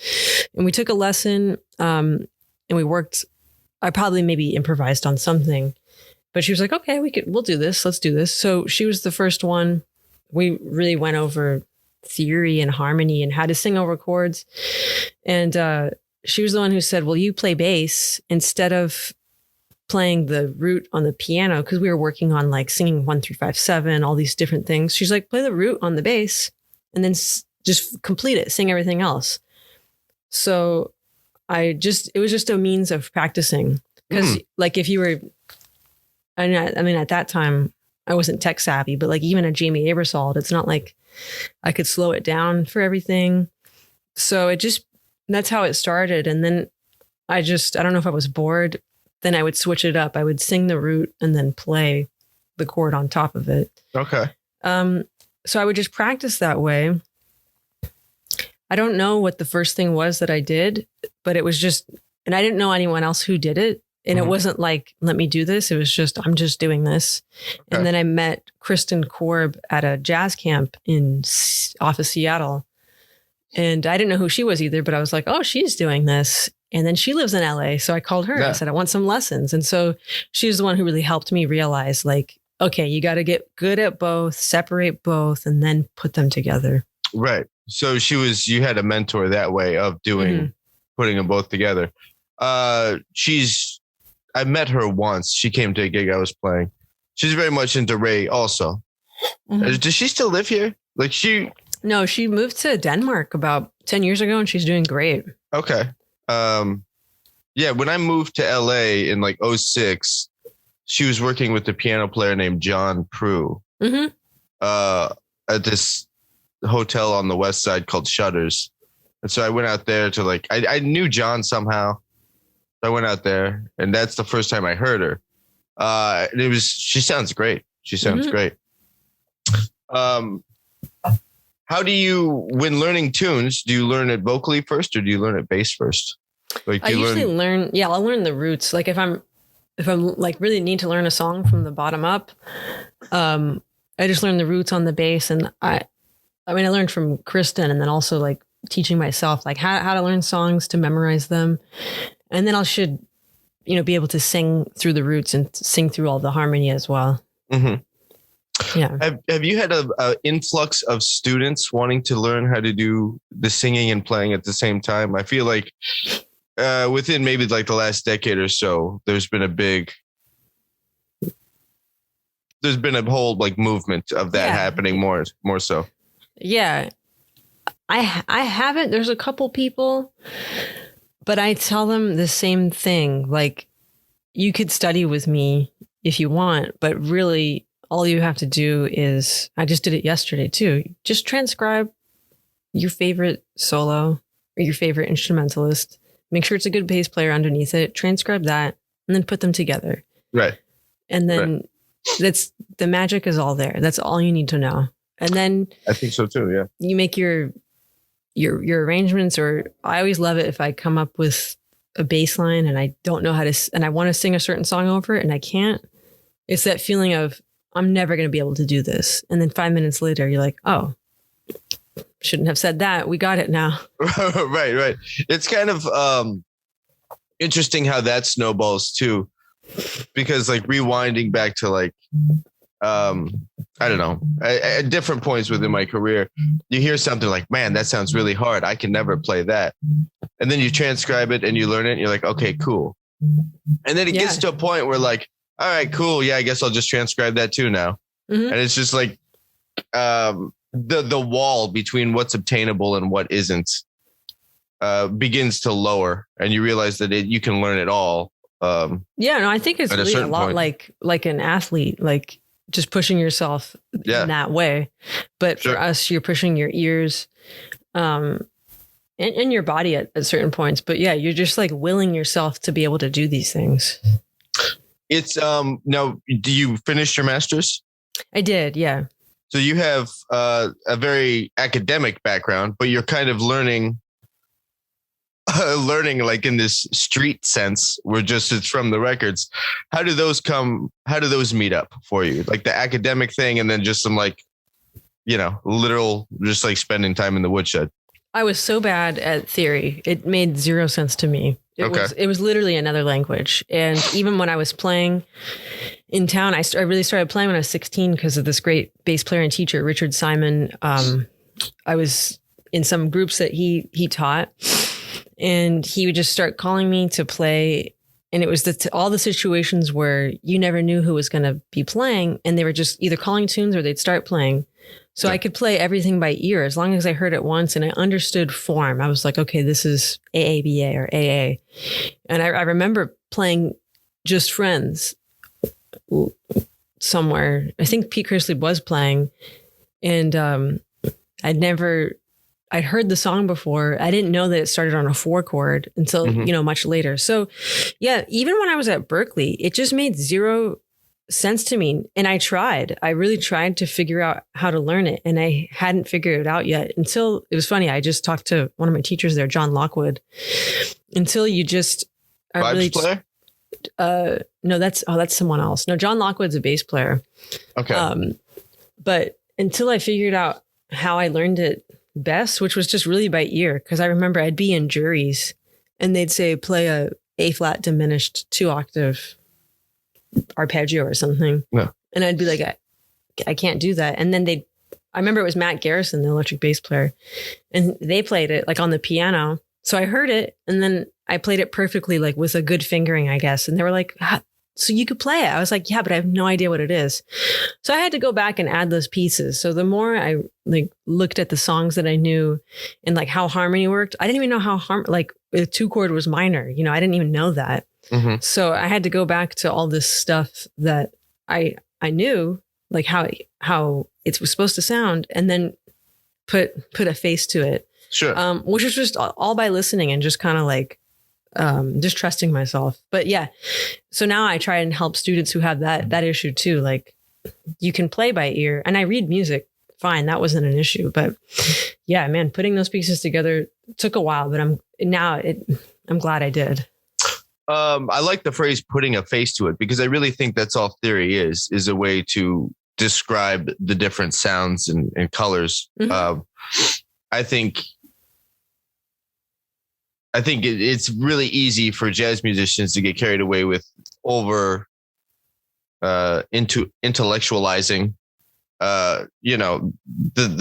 And we took a lesson and we worked. I probably maybe improvised on something, but she was like, okay, we'll do this. Let's do this. So she was the first one. We really went over theory and harmony and how to sing over chords. And she was the one who said, well, you play bass instead of playing the root on the piano, because we were working on like singing 1 3 5 7, all these different things. She's like, play the root on the bass and then just complete it, sing everything else. So it was just a means of practicing. Because like if you were, I mean, at that time I wasn't tech savvy, but like even a Jamie Aebersold, it's not like I could slow it down for everything. So that's how it started. And then I don't know if I was bored, then I would switch it up. I would sing the root and then play the chord on top of it. Okay. So I would just practice that way. I don't know what the first thing was that I did, but it was just, and I didn't know anyone else who did it. And it wasn't like, let me do this. It was just, I'm just doing this. Okay. And then I met Kristen Korb at a jazz camp off of Seattle. And I didn't know who she was either, but I was like, oh, she's doing this. And then she lives in LA. So I called her and I said, I want some lessons. And so she's the one who really helped me realize like, okay, you got to get good at both, separate both, and then put them together. Right. So you had a mentor that way of putting them both together. I met her once. She came to a gig I was playing. She's very much into Ray also. Does she still live here? No, she moved to Denmark about 10 years ago and she's doing great. Okay. When I moved to LA in like 2006, she was working with a piano player named John Prue at this hotel on the west side called Shutters. And so I went out there to I knew John somehow. I went out there and that's the first time I heard her. She sounds great. She sounds great. How do you, when learning tunes, do you learn it vocally first or do you learn it bass first? I usually I'll learn the roots. Like if I'm like really need to learn a song from the bottom up, I just learn the roots on the bass. And I learned from Kristen and then also like teaching myself, like how to learn songs, to memorize them. And then I should, be able to sing through the roots and sing through all the harmony as well. Mm-hmm. Yeah. Have you had a influx of students wanting to learn how to do the singing and playing at the same time? I feel like within maybe like the last decade or so, there's been a whole like movement of that happening more so. Yeah. I haven't. There's a couple people, but I tell them the same thing. Like, you could study with me if you want, but really all you have to do is, I just did it yesterday too. Just transcribe your favorite solo or your favorite instrumentalist. Make sure it's a good bass player underneath it. Transcribe that and then put them together. Right. And then that's the magic is all there. That's all you need to know. And then I think so too. Yeah. You make your arrangements, or I always love it if I come up with a bass line and I don't know how to, and I want to sing a certain song over it and I can't. It's that feeling of, I'm never going to be able to do this. And then 5 minutes later, you're like, oh, shouldn't have said that. We got it now. Right. It's kind of interesting how that snowballs too, because like rewinding back to like, I don't know, at different points within my career, you hear something like, man, that sounds really hard. I can never play that. And then you transcribe it and you learn it and you're like, okay, cool. And then it gets to a point where like, all right, cool. Yeah, I guess I'll just transcribe that too now. Mm-hmm. And it's just like the wall between what's obtainable and what isn't begins to lower, and you realize that you can learn it all. I think it's really a lot like an athlete, like just pushing yourself in that way. But for us, you're pushing your ears and your body at certain points. But yeah, you're just like willing yourself to be able to do these things. It's now, do you finish your master's? I did, yeah. So you have a very academic background, but you're kind of learning like in this street sense, where just it's from the records. How do those meet up for you? Like the academic thing, and then just some like, literal, just like spending time in the woodshed. I was so bad at theory. It made zero sense to me. It was literally another language. And even when I was playing in town, I really started playing when I was 16 because of this great bass player and teacher, Richard Simon. I was in some groups that he taught, and he would just start calling me to play. And it was all the situations where you never knew who was going to be playing, and they were just either calling tunes or they'd start playing. So I could play everything by ear as long as I heard it once and I understood form. I was like, okay, this is AABA or AA. And I remember playing Just Friends somewhere. I think Pete Chrisley was playing, and I'd heard the song before. I didn't know that it started on a 4 chord until, much later. So yeah, even when I was at Berklee, it just made zero sense to me. And I really tried to figure out how to learn it. And I hadn't figured it out yet until it was funny. I just talked to one of my teachers there, John Lockwood, until you just are Vibes really player? No, that's someone else. No, John Lockwood's a bass player. Okay. But until I figured out how I learned it best, which was just really by ear. Cause I remember I'd be in juries and they'd say, play A flat diminished 2-octave arpeggio or something. No. And I'd be like, I can't do that. And then I remember it was Matt Garrison, the electric bass player, and they played it like on the piano. So I heard it and then I played it perfectly, like with a good fingering, I guess. And they were like, so you could play it. I was like, yeah, but I have no idea what it is. So I had to go back and add those pieces. So the more I looked at the songs that I knew and like how harmony worked, I didn't even know how like a 2-chord was minor. I didn't even know that. Mm-hmm. So I had to go back to all this stuff that I knew, like how it was supposed to sound, and then put a face to it. Sure. Which was just all by listening and just kind of like just trusting myself. But yeah, so now I try and help students who have that issue too. Like, you can play by ear, and I read music fine. That wasn't an issue. But yeah, man, putting those pieces together took a while, but I'm glad I did. I like the phrase putting a face to it, because I really think that's all theory is a way to describe the different sounds and colors. Mm-hmm. I think I think it's really easy for jazz musicians to get carried away with over into intellectualizing, the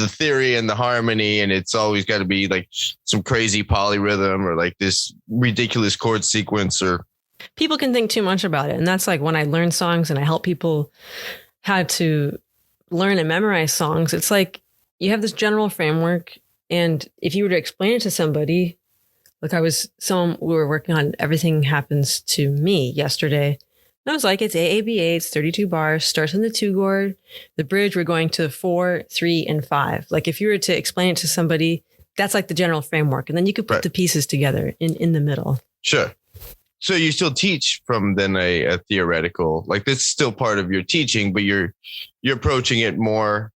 theory and the harmony, and it's always got to be like some crazy polyrhythm or like this ridiculous chord sequence. Or people can think too much about it, and that's like when I learn songs and I help people how to learn and memorize songs. It's like you have this general framework, and if you were to explain it to somebody, like we were working on Everything Happens to Me yesterday. And I was like, it's AABA, it's 32 bars, starts in the 2 chord. The bridge, we're going to 4, 3, and 5. Like if you were to explain it to somebody, that's like the general framework. And then you could put the pieces together in the middle. Sure. So you still teach from then a theoretical, like this is still part of your teaching, but you're approaching it more.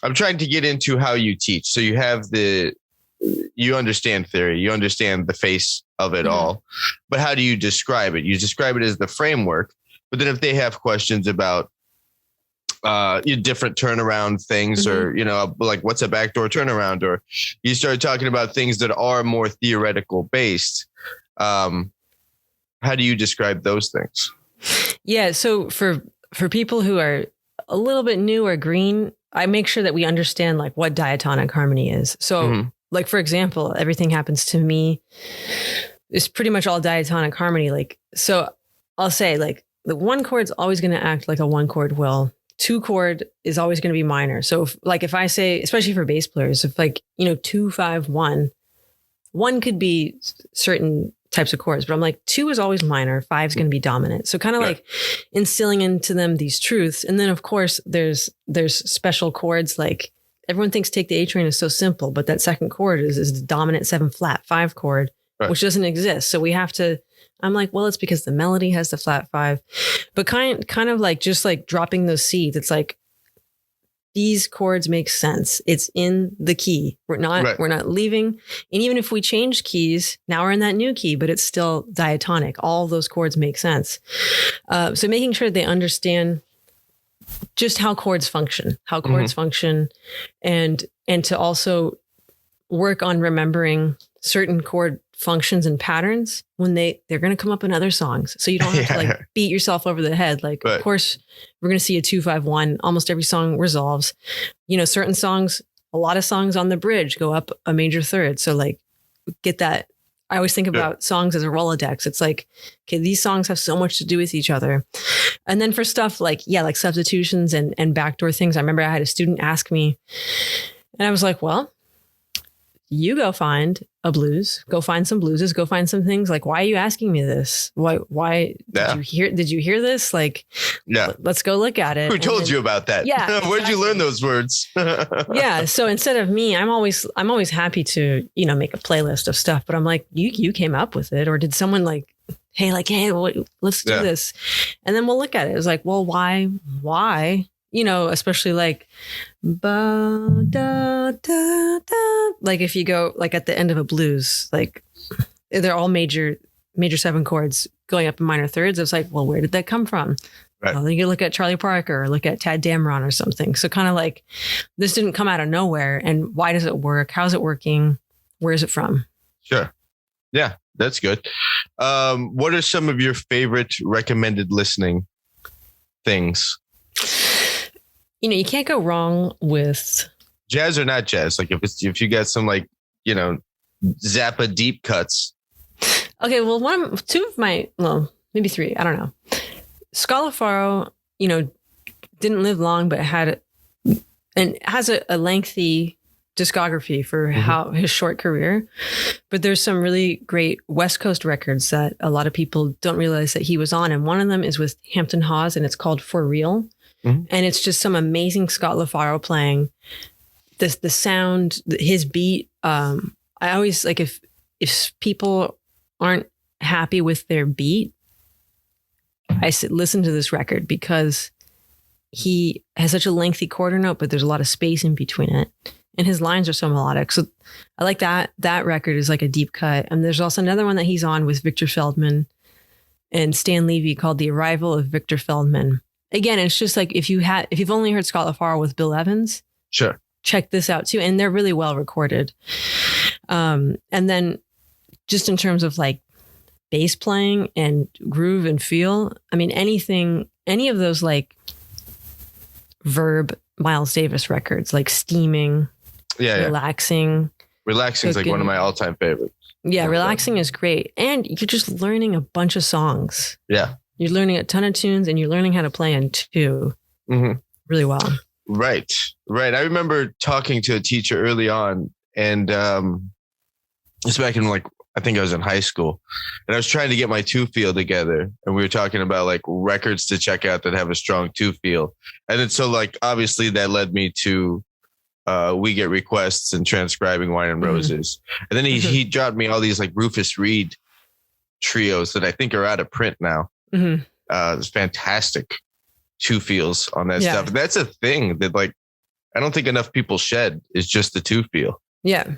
I'm trying to get into how you teach. So you understand theory, you understand the face of it all, but how do you describe it? You describe it as the framework, but then if they have questions about different turnaround things, or, like what's a backdoor turnaround, or you start talking about things that are more theoretical based, how do you describe those things? Yeah. So for people who are a little bit new or green, I make sure that we understand like what diatonic harmony is. So like, for example, Everything Happens to Me is pretty much all diatonic harmony. Like, so I'll say like the 1 chord is always going to act like a 1 chord will. 2 chord is always going to be minor. So if I say, especially for bass players, if like, 2, 5, 1, 1 could be certain types of chords, but I'm like 2 is always minor, 5 is going to be dominant. So kind of like instilling into them these truths. And then of course there's special chords. Like everyone thinks Take the A Train is so simple, but that second chord is the dominant 7 flat 5 chord, which doesn't exist. So we have to, I'm like, well, it's because the melody has the flat 5, but kind of like just like dropping those seeds. It's like, these chords make sense. It's in the key. We're not leaving. And even if we change keys, now we're in that new key, but it's still diatonic. All those chords make sense. So making sure they understand just how chords function, and to also work on remembering certain chord functions and patterns when they're going to come up in other songs. So you don't have to like beat yourself over the head. Like, of course, we're going to see a 2-5-1. Almost every song resolves. Certain songs, a lot of songs on the bridge go up a major third. So like, get that. I always think about songs as a Rolodex. It's like, okay, these songs have so much to do with each other. And then for stuff like substitutions and backdoor things, I remember I had a student ask me, and I was like, well, you go find a blues, go find some blueses, go find some things. Like, why are you asking me this? Why did you hear this? Like, let's go look at it. Who told you about that? Yeah. Where did you learn those words? Yeah. So instead of me, I'm always happy to, make a playlist of stuff, but I'm like, you came up with it, or did someone hey, let's do this. And then we'll look at it. It was like, well, why? Especially like, ba, da, da, da. Like if you go like at the end of a blues, like they're all major 7 chords going up in minor thirds. It's like, well, where did that come from? Right. Well, then you look at Charlie Parker or look at Tad Dameron or something. So kind of like this didn't come out of nowhere. And why does it work? How's it working? Where is it from? Sure. Yeah, that's good. What are some of your favorite recommended listening things? You can't go wrong with jazz or not jazz. Like if you got some Zappa deep cuts. Okay, well, maybe 3. I don't know. Scalafaro, didn't live long, but has a lengthy discography for how his short career. But there's some really great West Coast records that a lot of people don't realize that he was on, and one of them is with Hampton Hawes, and it's called For Real. And it's just some amazing Scott LaFaro playing. The sound, his beat. I always like if people aren't happy with their beat, I said listen to this record, because he has such a lengthy quarter note, but there's a lot of space in between it, and his lines are so melodic. So I like that. That record is like a deep cut. And there's also another one that he's on with Victor Feldman and Stan Levy called The Arrival of Victor Feldman. Again, it's just like if you've only heard Scott LaFaro with Bill Evans, sure, check this out too, and they're really well recorded. And then just in terms of like bass playing and groove and feel, I mean, any of those like Verb Miles Davis records, like Steaming, Relaxing. Relaxing is like one of my all-time favorites. Yeah, Relaxing is great. And you're just learning a bunch of songs. Yeah. You're learning a ton of tunes and you're learning how to play in two really well. Right. I remember talking to a teacher early on, and it's back in like, I think I was in high school, and I was trying to get my two feel together, and we were talking about like records to check out that have a strong two feel. And then so like, obviously that led me to We Get Requests and Transcribing Wine and Roses. And then he dropped me all these like Rufus Reed trios that I think are out of print now. It's fantastic two feels on that stuff. And that's a thing that like, I don't think enough people shed, is just the two feel. Yeah.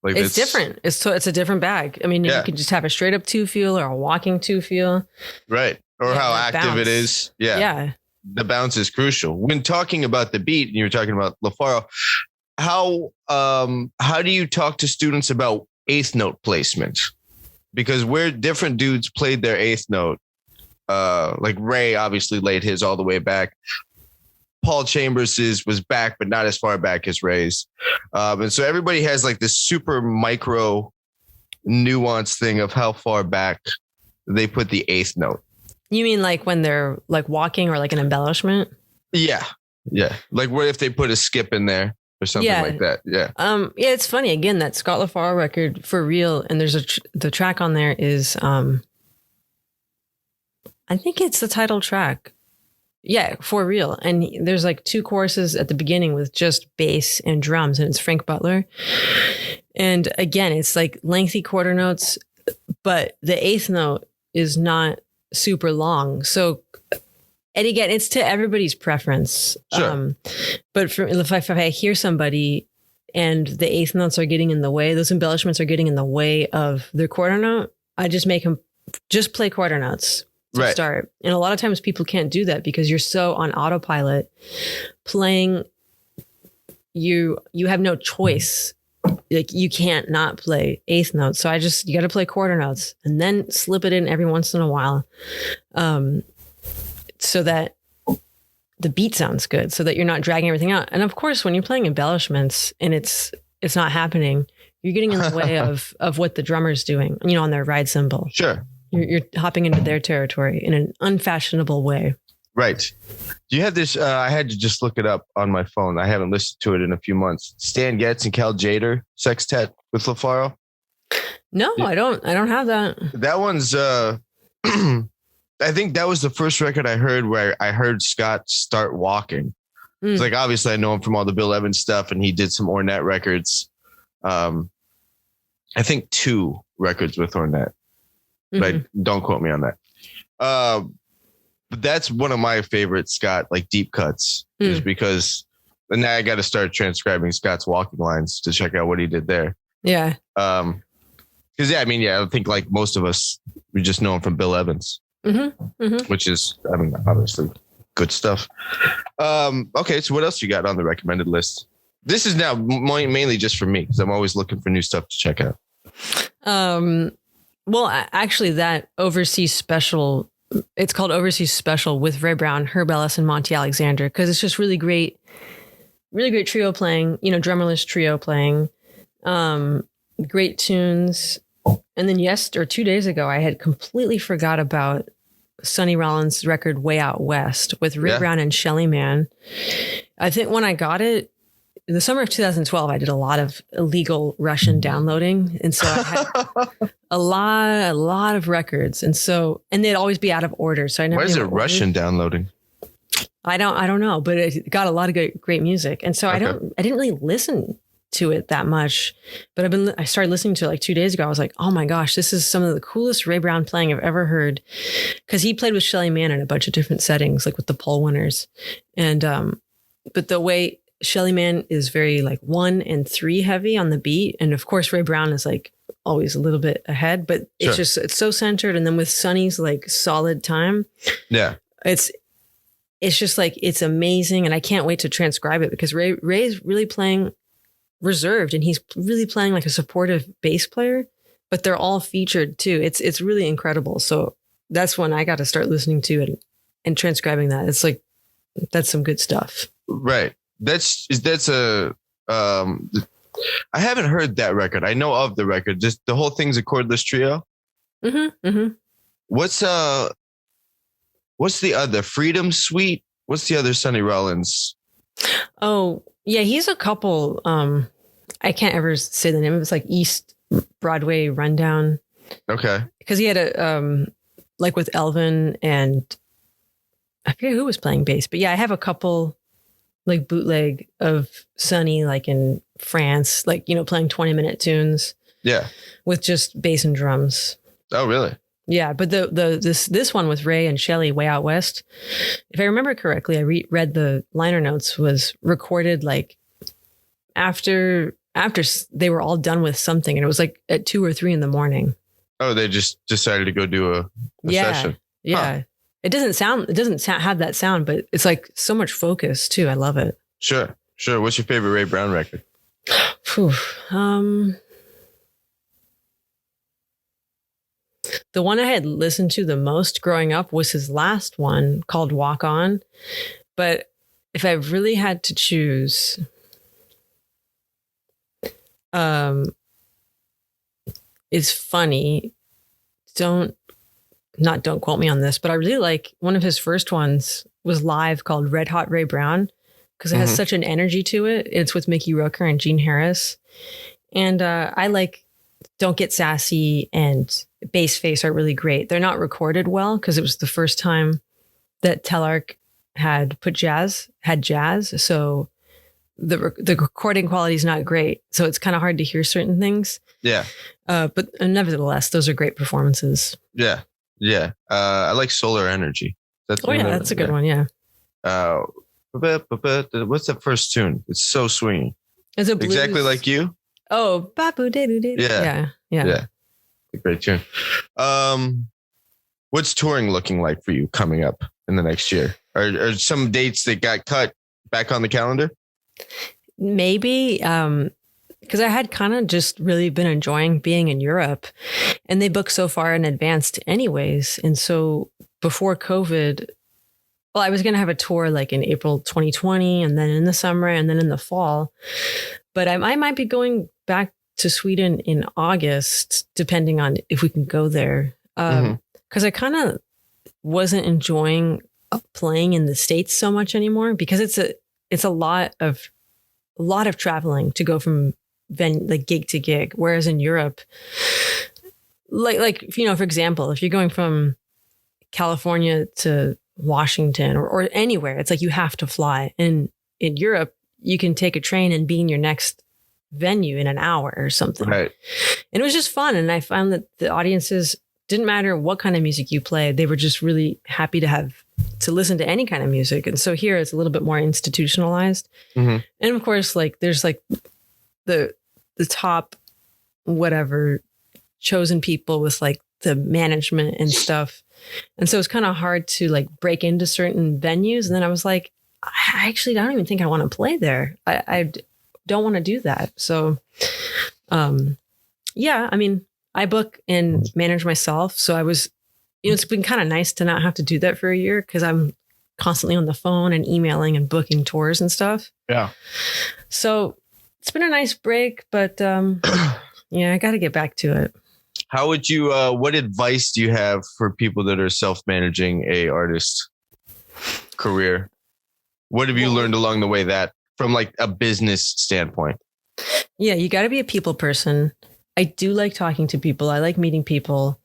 Like it's different. It's a different bag. I mean, you can just have a straight up two feel or a walking two feel. Right. Or how active bounce. It is. Yeah. Yeah. The bounce is crucial. When talking about the beat, and you were talking about LaFaro, how do you talk to students about eighth note placement? Because where different dudes played their eighth note, like Ray obviously laid his all the way back. Paul Chambers' was back, but not as far back as Ray's. And so everybody has like this super micro nuance thing of how far back they put the eighth note. You mean like when they're like walking or like an embellishment? Yeah. Yeah. Like what if they put a skip in there or something like that? Yeah. Yeah, it's funny. Again, that Scott LaFaro record, For Real. And there's the track on there is, I think it's the title track. Yeah, For Real. And there's like two choruses at the beginning with just bass and drums, and it's Frank Butler. And again, it's like lengthy quarter notes, but the eighth note is not super long. So, and again, it's to everybody's preference. Sure. But if I hear somebody and the eighth notes are getting in the way, those embellishments are getting in the way of their quarter note, I just make them just play quarter notes. To start. And a lot of times people can't do that because you're so on autopilot playing. You have no choice. Like you can't not play eighth notes. So you got to play quarter notes and then slip it in every once in a while. So that the beat sounds good, so that you're not dragging everything out. And of course, when you're playing embellishments and it's not happening, you're getting in the way of what the drummer's doing, on their ride cymbal. Sure. You're hopping into their territory in an unfashionable way. Right. Do you have this? I had to just look it up on my phone. I haven't listened to it in a few months. Stan Getz and Cal Tjader sextet with LaFaro. No, I don't have that. That one's, I think that was the first record I heard where I heard Scott start walking. It's like, obviously I know him from all the Bill Evans stuff, and he did some Ornette records. I think 2 records with Ornette. But don't quote me on that. But that's one of my favorite Scott, like deep cuts, is because now I got to start transcribing Scott's walking lines to check out what he did there. Yeah. Because I think like most of us, we just know him from Bill Evans, which is, obviously good stuff. Okay, so what else you got on the recommended list? This is now mainly just for me because I'm always looking for new stuff to check out. Well, actually, that Overseas Special, it's called Overseas Special with Ray Brown, Herb Ellis, and Monty Alexander, because it's just really great trio playing, drummerless trio playing, great tunes. And then 2 days ago, I had completely forgot about Sonny Rollins' record Way Out West with Ray Brown and Shelly Man. I think when I got it, in the summer of 2012, I did a lot of illegal Russian downloading. And so I had a lot of records. And they'd always be out of order. So I never. Why is it Russian downloading? I don't know, but it got a lot of great music. And so I didn't really listen to it that much, but I started listening to it like 2 days ago. I was like, oh my gosh, this is some of the coolest Ray Brown playing I've ever heard. Cause he played with Shelly Man in a bunch of different settings, like with the Poll Winners. And, but the way Shelly Man is very like 1 and 3 heavy on the beat. And of course, Ray Brown is like always a little bit ahead, but it's so centered. And then with Sonny's like solid time. Yeah. It's just like, it's amazing. And I can't wait to transcribe it because Ray's really playing reserved, and he's really playing like a supportive bass player, but they're all featured too. It's really incredible. So that's when I got to start listening to and transcribing that. It's like, that's some good stuff. Right. That's a, I haven't heard that record. I know of the record. Just the whole thing's a chordless trio. Mm-hmm. Mm-hmm. What's the other Freedom Suite? What's the other Sonny Rollins? Oh yeah, he's a couple. I can't ever say the name of it. It's like East Broadway Rundown. Okay. Because he had a like with Elvin, and I forget who was playing bass, but yeah, I have a couple like bootleg of Sonny, like in France, like, you know, playing 20-minute tunes. Yeah. With just bass and drums. Oh, really? Yeah, but this one with Ray and Shelley, Way Out West, if I remember correctly, I read the liner notes, was recorded like after they were all done with something, and it was like at 2 or 3 in the morning. Oh, they just decided to go do a session. Yeah. Huh. It doesn't have that sound, but it's like so much focus too. I love it. Sure. What's your favorite Ray Brown record? The one I had listened to the most growing up was his last one, called Walk On. But if I really had to choose, it's funny. Don't quote me on this, but I really like one of his first ones was live, called Red Hot Ray Brown, because it has such an energy to it. It's with Mickey Rooker and Gene Harris. And I like Don't Get Sassy and Bass Face are really great. They're not recorded well because it was the first time that Telarc had jazz. So the recording quality is not great. So it's kind of hard to hear certain things. Yeah. But nevertheless, those are great performances. Yeah. Yeah. I like Solar Energy. That's a good one. Yeah. What's that first tune? It's so swingy. Is it blues? Exactly Like You? Oh, babu de de de. Yeah. A great tune. What's touring looking like for you coming up in the next year? Are some dates that got cut back on the calendar? Maybe. Because I had kind of just really been enjoying being in Europe, and they book so far in advance anyways. And so before COVID, well, I was going to have a tour like in April 2020, and then in the summer, and then in the fall. But I might be going back to Sweden in August, depending on if we can go there. Because I kind of wasn't enjoying playing in the States so much anymore, because it's a lot of traveling to go from like gig to gig. Whereas in Europe, like, you know, for example, if you're going from California to Washington or anywhere, it's like you have to fly. And in Europe, you can take a train and be in your next venue in an hour or something. Right. And it was just fun. And I found that the audiences, didn't matter what kind of music you played, they were just really happy to listen to any kind of music. And so here it's a little bit more institutionalized. And of course, like there's like the top whatever chosen people with like the management and stuff. And so it's kind of hard to like break into certain venues. And then I was like, I don't even think I want to play there. I don't want to do that. So, yeah, I mean, I book and manage myself. So I was, you know, it's been kind of nice to not have to do that for a year, because I'm constantly on the phone and emailing and booking tours and stuff. Yeah. So it's been a nice break, but yeah, I got to get back to it. How would you, what advice do you have for people that are self-managing a artist career? What have you learned along the way that from like a business standpoint? Yeah, you got to be a people person. I do like talking to people. I like meeting people.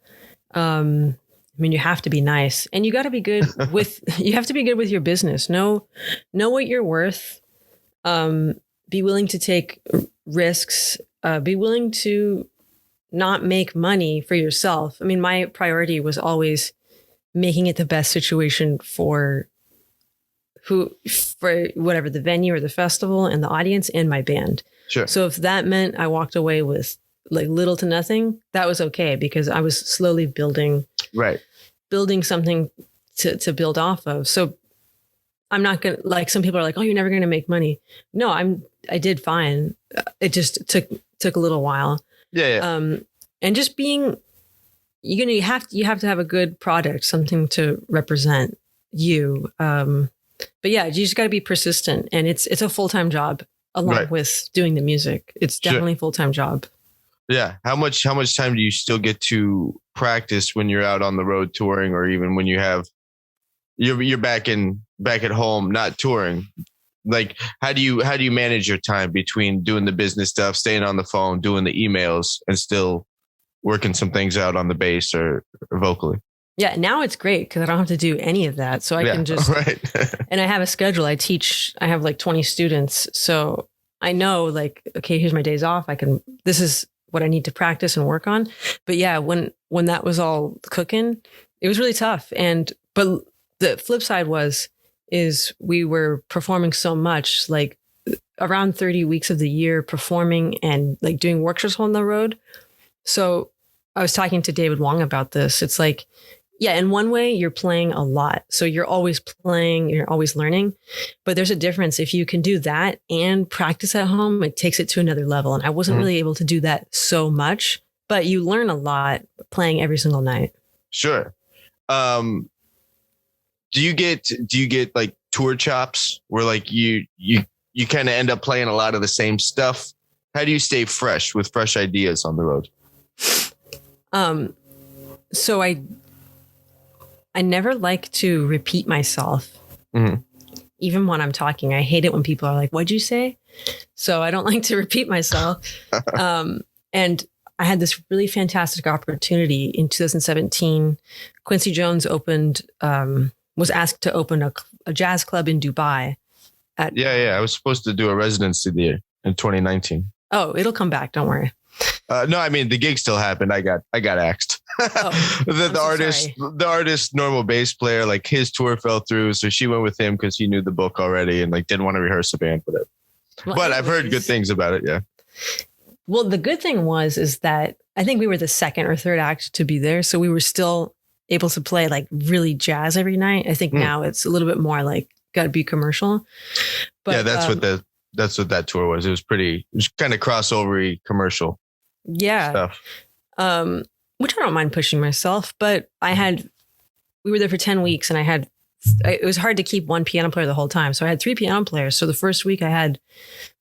I mean, you have to be nice, and you got to be good with, you have to be good with your business. Know what you're worth. Be willing to take risks. Be willing to not make money for yourself. I mean, my priority was always making it the best situation for whatever the venue or the festival and the audience and my band. Sure. So if that meant I walked away with like little to nothing, that was okay, because I was slowly building something to build off of. So I'm not going to, like, some people are like, oh, you're never going to make money. No, I'm did fine. It just took a little while. Yeah. And just being, you have to have a good product, something to represent you. But yeah, you just got to be persistent, and it's a full-time job along with doing the music. It's definitely a full-time job. Yeah. How much time do you still get to practice when you're out on the road touring, or even when you're back at home, not touring? Like, how do you manage your time between doing the business stuff, staying on the phone, doing the emails, and still working some things out on the bass or vocally? Yeah, now it's great because I don't have to do any of that. So I can just, and I have a schedule. I have like 20 students. So I know like, okay, here's my days off. This is what I need to practice and work on. But yeah, when that was all cooking, it was really tough. But the flip side is we were performing so much, like around 30 weeks of the year performing and like doing workshops on the road. So I was talking to David Wong about this. It's like, yeah, in one way you're playing a lot. So you're always playing, you're always learning, but there's a difference. If you can do that and practice at home, it takes it to another level. And I wasn't really able to do that so much, but you learn a lot playing every single night. Sure. Do you get like tour chops where like you kind of end up playing a lot of the same stuff? How do you stay fresh with fresh ideas on the road? So I never like to repeat myself. Even when I'm talking. I hate it when people are like, what'd you say? So I don't like to repeat myself. And I had this really fantastic opportunity in 2017. Quincy Jones was asked to open a jazz club in Dubai. I was supposed to do a residency there in 2019. Oh, it'll come back. Don't worry. No, I mean, the gig still happened. I got axed. The artist, normal bass player, like his tour fell through. So she went with him because he knew the book already and like didn't want to rehearse a band with it. Well, but I've heard good things about it. Yeah. Well, the good thing is that I think we were the second or third act to be there. So we were still able to play like really jazz every night. I think now it's a little bit more like got to be commercial. But yeah, that's what that tour was. It was kind of crossover-y commercial. Yeah. Stuff. Which I don't mind pushing myself, but we were there for 10 weeks and it was hard to keep one piano player the whole time. So I had 3 piano players. So the first week I had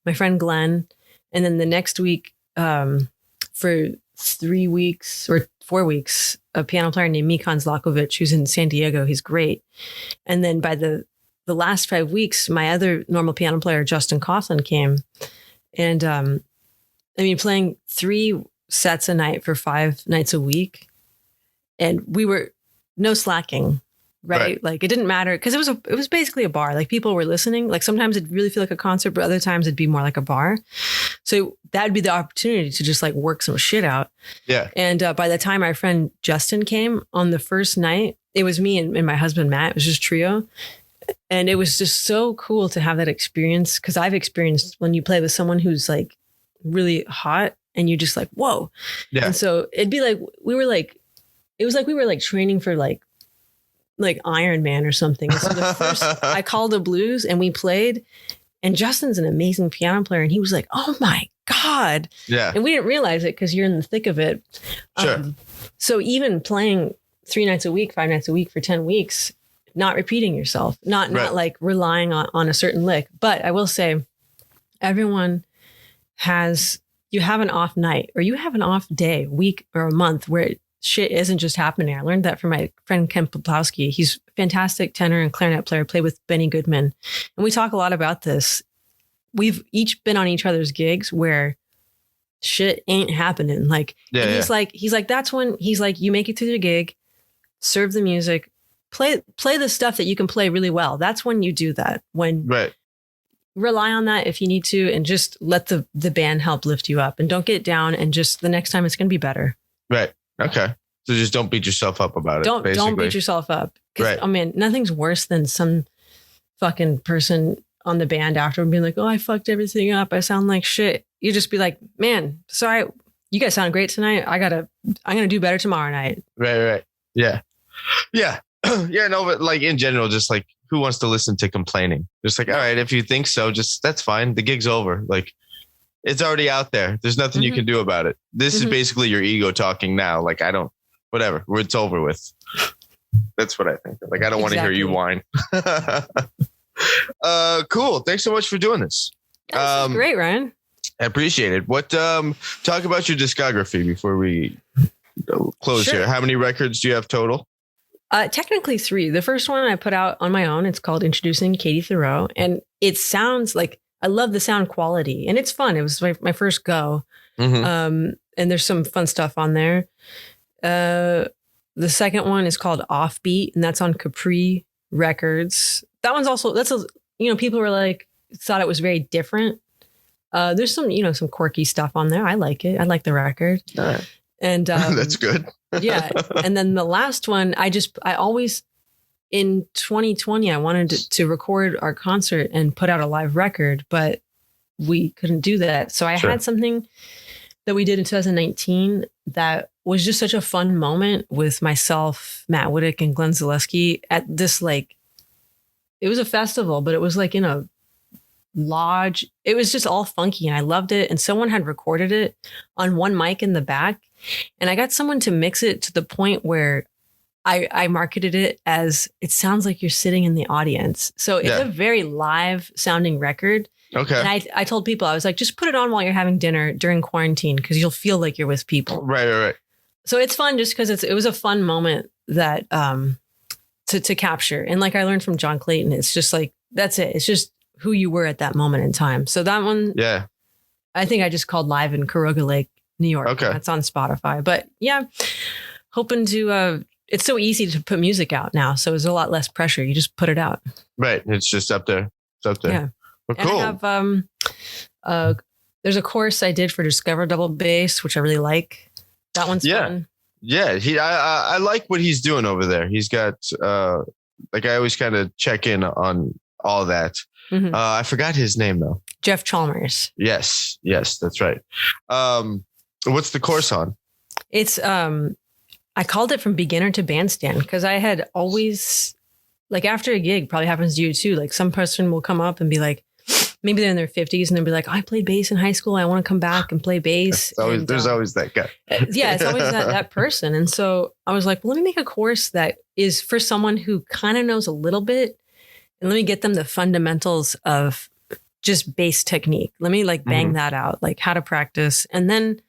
my friend Glenn, and then the next week, for 3 weeks or 4 weeks, a piano player named Mikan Zlakovic, who's in San Diego. He's great. And then by the last 5 weeks, my other normal piano player, Justin Coughlin, came. And playing 3 sets a night for 5 nights a week. And we were no slacking, right? Like it didn't matter because it was basically a bar. Like people were listening. Like sometimes it'd really feel like a concert, but other times it'd be more like a bar. So that'd be the opportunity to just like work some shit out. Yeah. And by the time our friend Justin came on the first night, it was me and my husband, Matt. It was just trio. And it was just so cool to have that experience because I've experienced when you play with someone who's like really hot and you're just like, whoa. Yeah. And so it'd be like, we were training for like Iron Man or something. So the first, I called a blues and we played, and Justin's an amazing piano player. And he was like, oh my God. Yeah. And we didn't realize it because you're in the thick of it. Sure. So even playing 3 nights a week, 5 nights a week for 10 weeks, not repeating yourself, not like relying on a certain lick. But I will say everyone you have an off night or you have an off day, week or a month where shit isn't just happening. I learned that from my friend Ken Poplowski. He's a fantastic tenor and clarinet player, played with Benny Goodman. And we talk a lot about this. We've each been on each other's gigs where shit ain't happening. Like, he's like, that's when he's like, you make it to the gig, serve the music, play the stuff that you can play really well. That's when you do that. When rely on that if you need to, and just let the band help lift you up, and don't get down, and just the next time it's going to be better. Right. Okay. So just don't beat yourself up about it. Don't beat yourself up. Right. I mean, nothing's worse than some fucking person on the band after being like, oh, I fucked everything up. I sound like shit. You just be like, man, sorry. You guys sound great tonight. I'm going to do better tomorrow night. Right. Yeah. Yeah. Yeah. No, but like in general, just like who wants to listen to complaining? Just like, all right, if you think so, that's fine. The gig's over. Like, it's already out there. There's nothing you can do about it. This is basically your ego talking now. Like, whatever, it's over with. That's what I think. Like, I don't want to hear you whine. Cool. Thanks so much for doing this. This is great, Ryan. I appreciate it. Talk about your discography before we close here. How many records do you have total? Technically 3. The first one I put out on my own. It's called Introducing Katie Thiroux. And it sounds like, I love the sound quality and it's fun. It was my first go. And there's some fun stuff on there. The second one is called Offbeat, and that's on Capri Records. That one's also, people were like, thought it was very different. There's some, some quirky stuff on there. I like it. I like the record. All right. And that's good. Yeah. And then the last one, I always, in 2020, I wanted to record our concert and put out a live record, but we couldn't do that. So I had something that we did in 2019 that was just such a fun moment with myself, Matt Whittick, and Glenn Zaleski at this, like, it was a festival, but it was like in a lodge. It was just all funky and I loved it. And someone had recorded it on one mic in the back. And I got someone to mix it to the point where I marketed it as, it sounds like you're sitting in the audience. So it's a very live sounding record. Okay. And I told people, I was like, just put it on while you're having dinner during quarantine, because you'll feel like you're with people. Right. So it's fun just because it was a fun moment that to capture. And like I learned from John Clayton, it's just like, that's it. It's just who you were at that moment in time. So that one, I think I just called Live in Caroga Lake, New York. Okay. That's on Spotify. But yeah, hoping to, it's so easy to put music out now. So there's a lot less pressure. You just put it out. Right. It's just up there. It's up there. Yeah. Well, cool. And I have, there's a course I did for Discover Double Bass, which I really like. That one's fun. Yeah. I like what he's doing over there. He's got, like, I always kind of check in on all that. I forgot his name though. Jeff Chalmers. Yes, that's right. What's the course on? It's, I called it From Beginner to Bandstand, because I had always, like, after a gig, probably happens to you too. Like, some person will come up and be like, maybe they're in their 50s and they'll be like, I played bass in high school. I want to come back and play bass. There's always that guy. Yeah, it's always that person. And so I was like, well, let me make a course that is for someone who kind of knows a little bit, and let me get them the fundamentals of just bass technique. Let me like bang that out, like how to practice, and then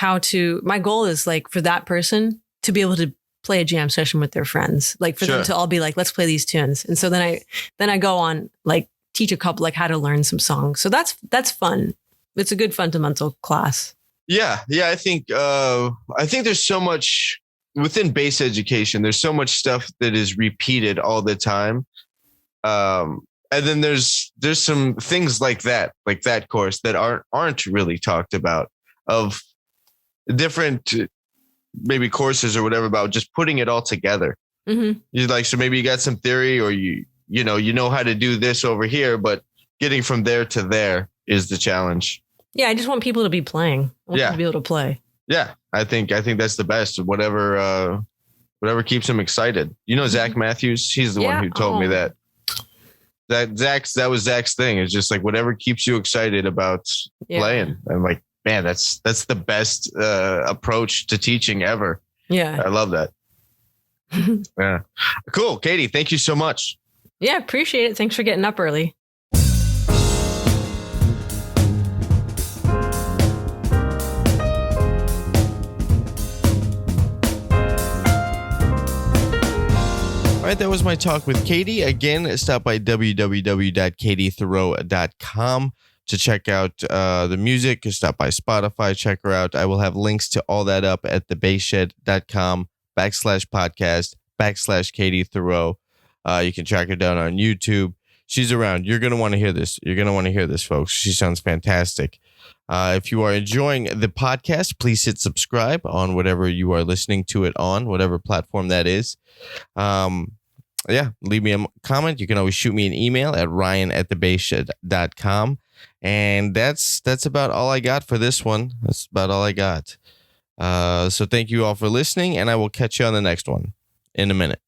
my goal is like for that person to be able to play a jam session with their friends, like for them to all be like, let's play these tunes. And so then I go on, like, teach a couple, like, how to learn some songs. So that's fun. It's a good fundamental class. Yeah. I think there's so much within bass education. There's so much stuff that is repeated all the time. And then there's some things like that course that aren't really talked about, of different maybe courses or whatever, about just putting it all together. You're like, so maybe you got some theory, or you know how to do this over here, but getting from there to there is the challenge. Yeah, I just want people to be playing. I want them to be able to play. Yeah, I think that's the best. Whatever keeps them excited. Zach Matthews, he's the one who told me that. That was Zach's thing. It's just like whatever keeps you excited about playing. I'm like, man, that's the best approach to teaching ever. Yeah, I love that. Yeah, cool, Katie. Thank you so much. Yeah, appreciate it. Thanks for getting up early. All right, that was my talk with Katie. Again, stop by www.katiethiroux.com to check out the music. Stop by Spotify, check her out. I will have links to all that up at thebassshed.com/podcast/Katie Thiroux. You can track her down on YouTube. She's around. You're going to want to hear this. Folks. She sounds fantastic. If you are enjoying the podcast, please hit subscribe on whatever you are listening to it on, whatever platform that is. Leave me a comment. You can always shoot me an email at ryan@thebassshed.com. And that's about all I got for this one. That's about all I got. So thank you all for listening, and I will catch you on the next one in a minute.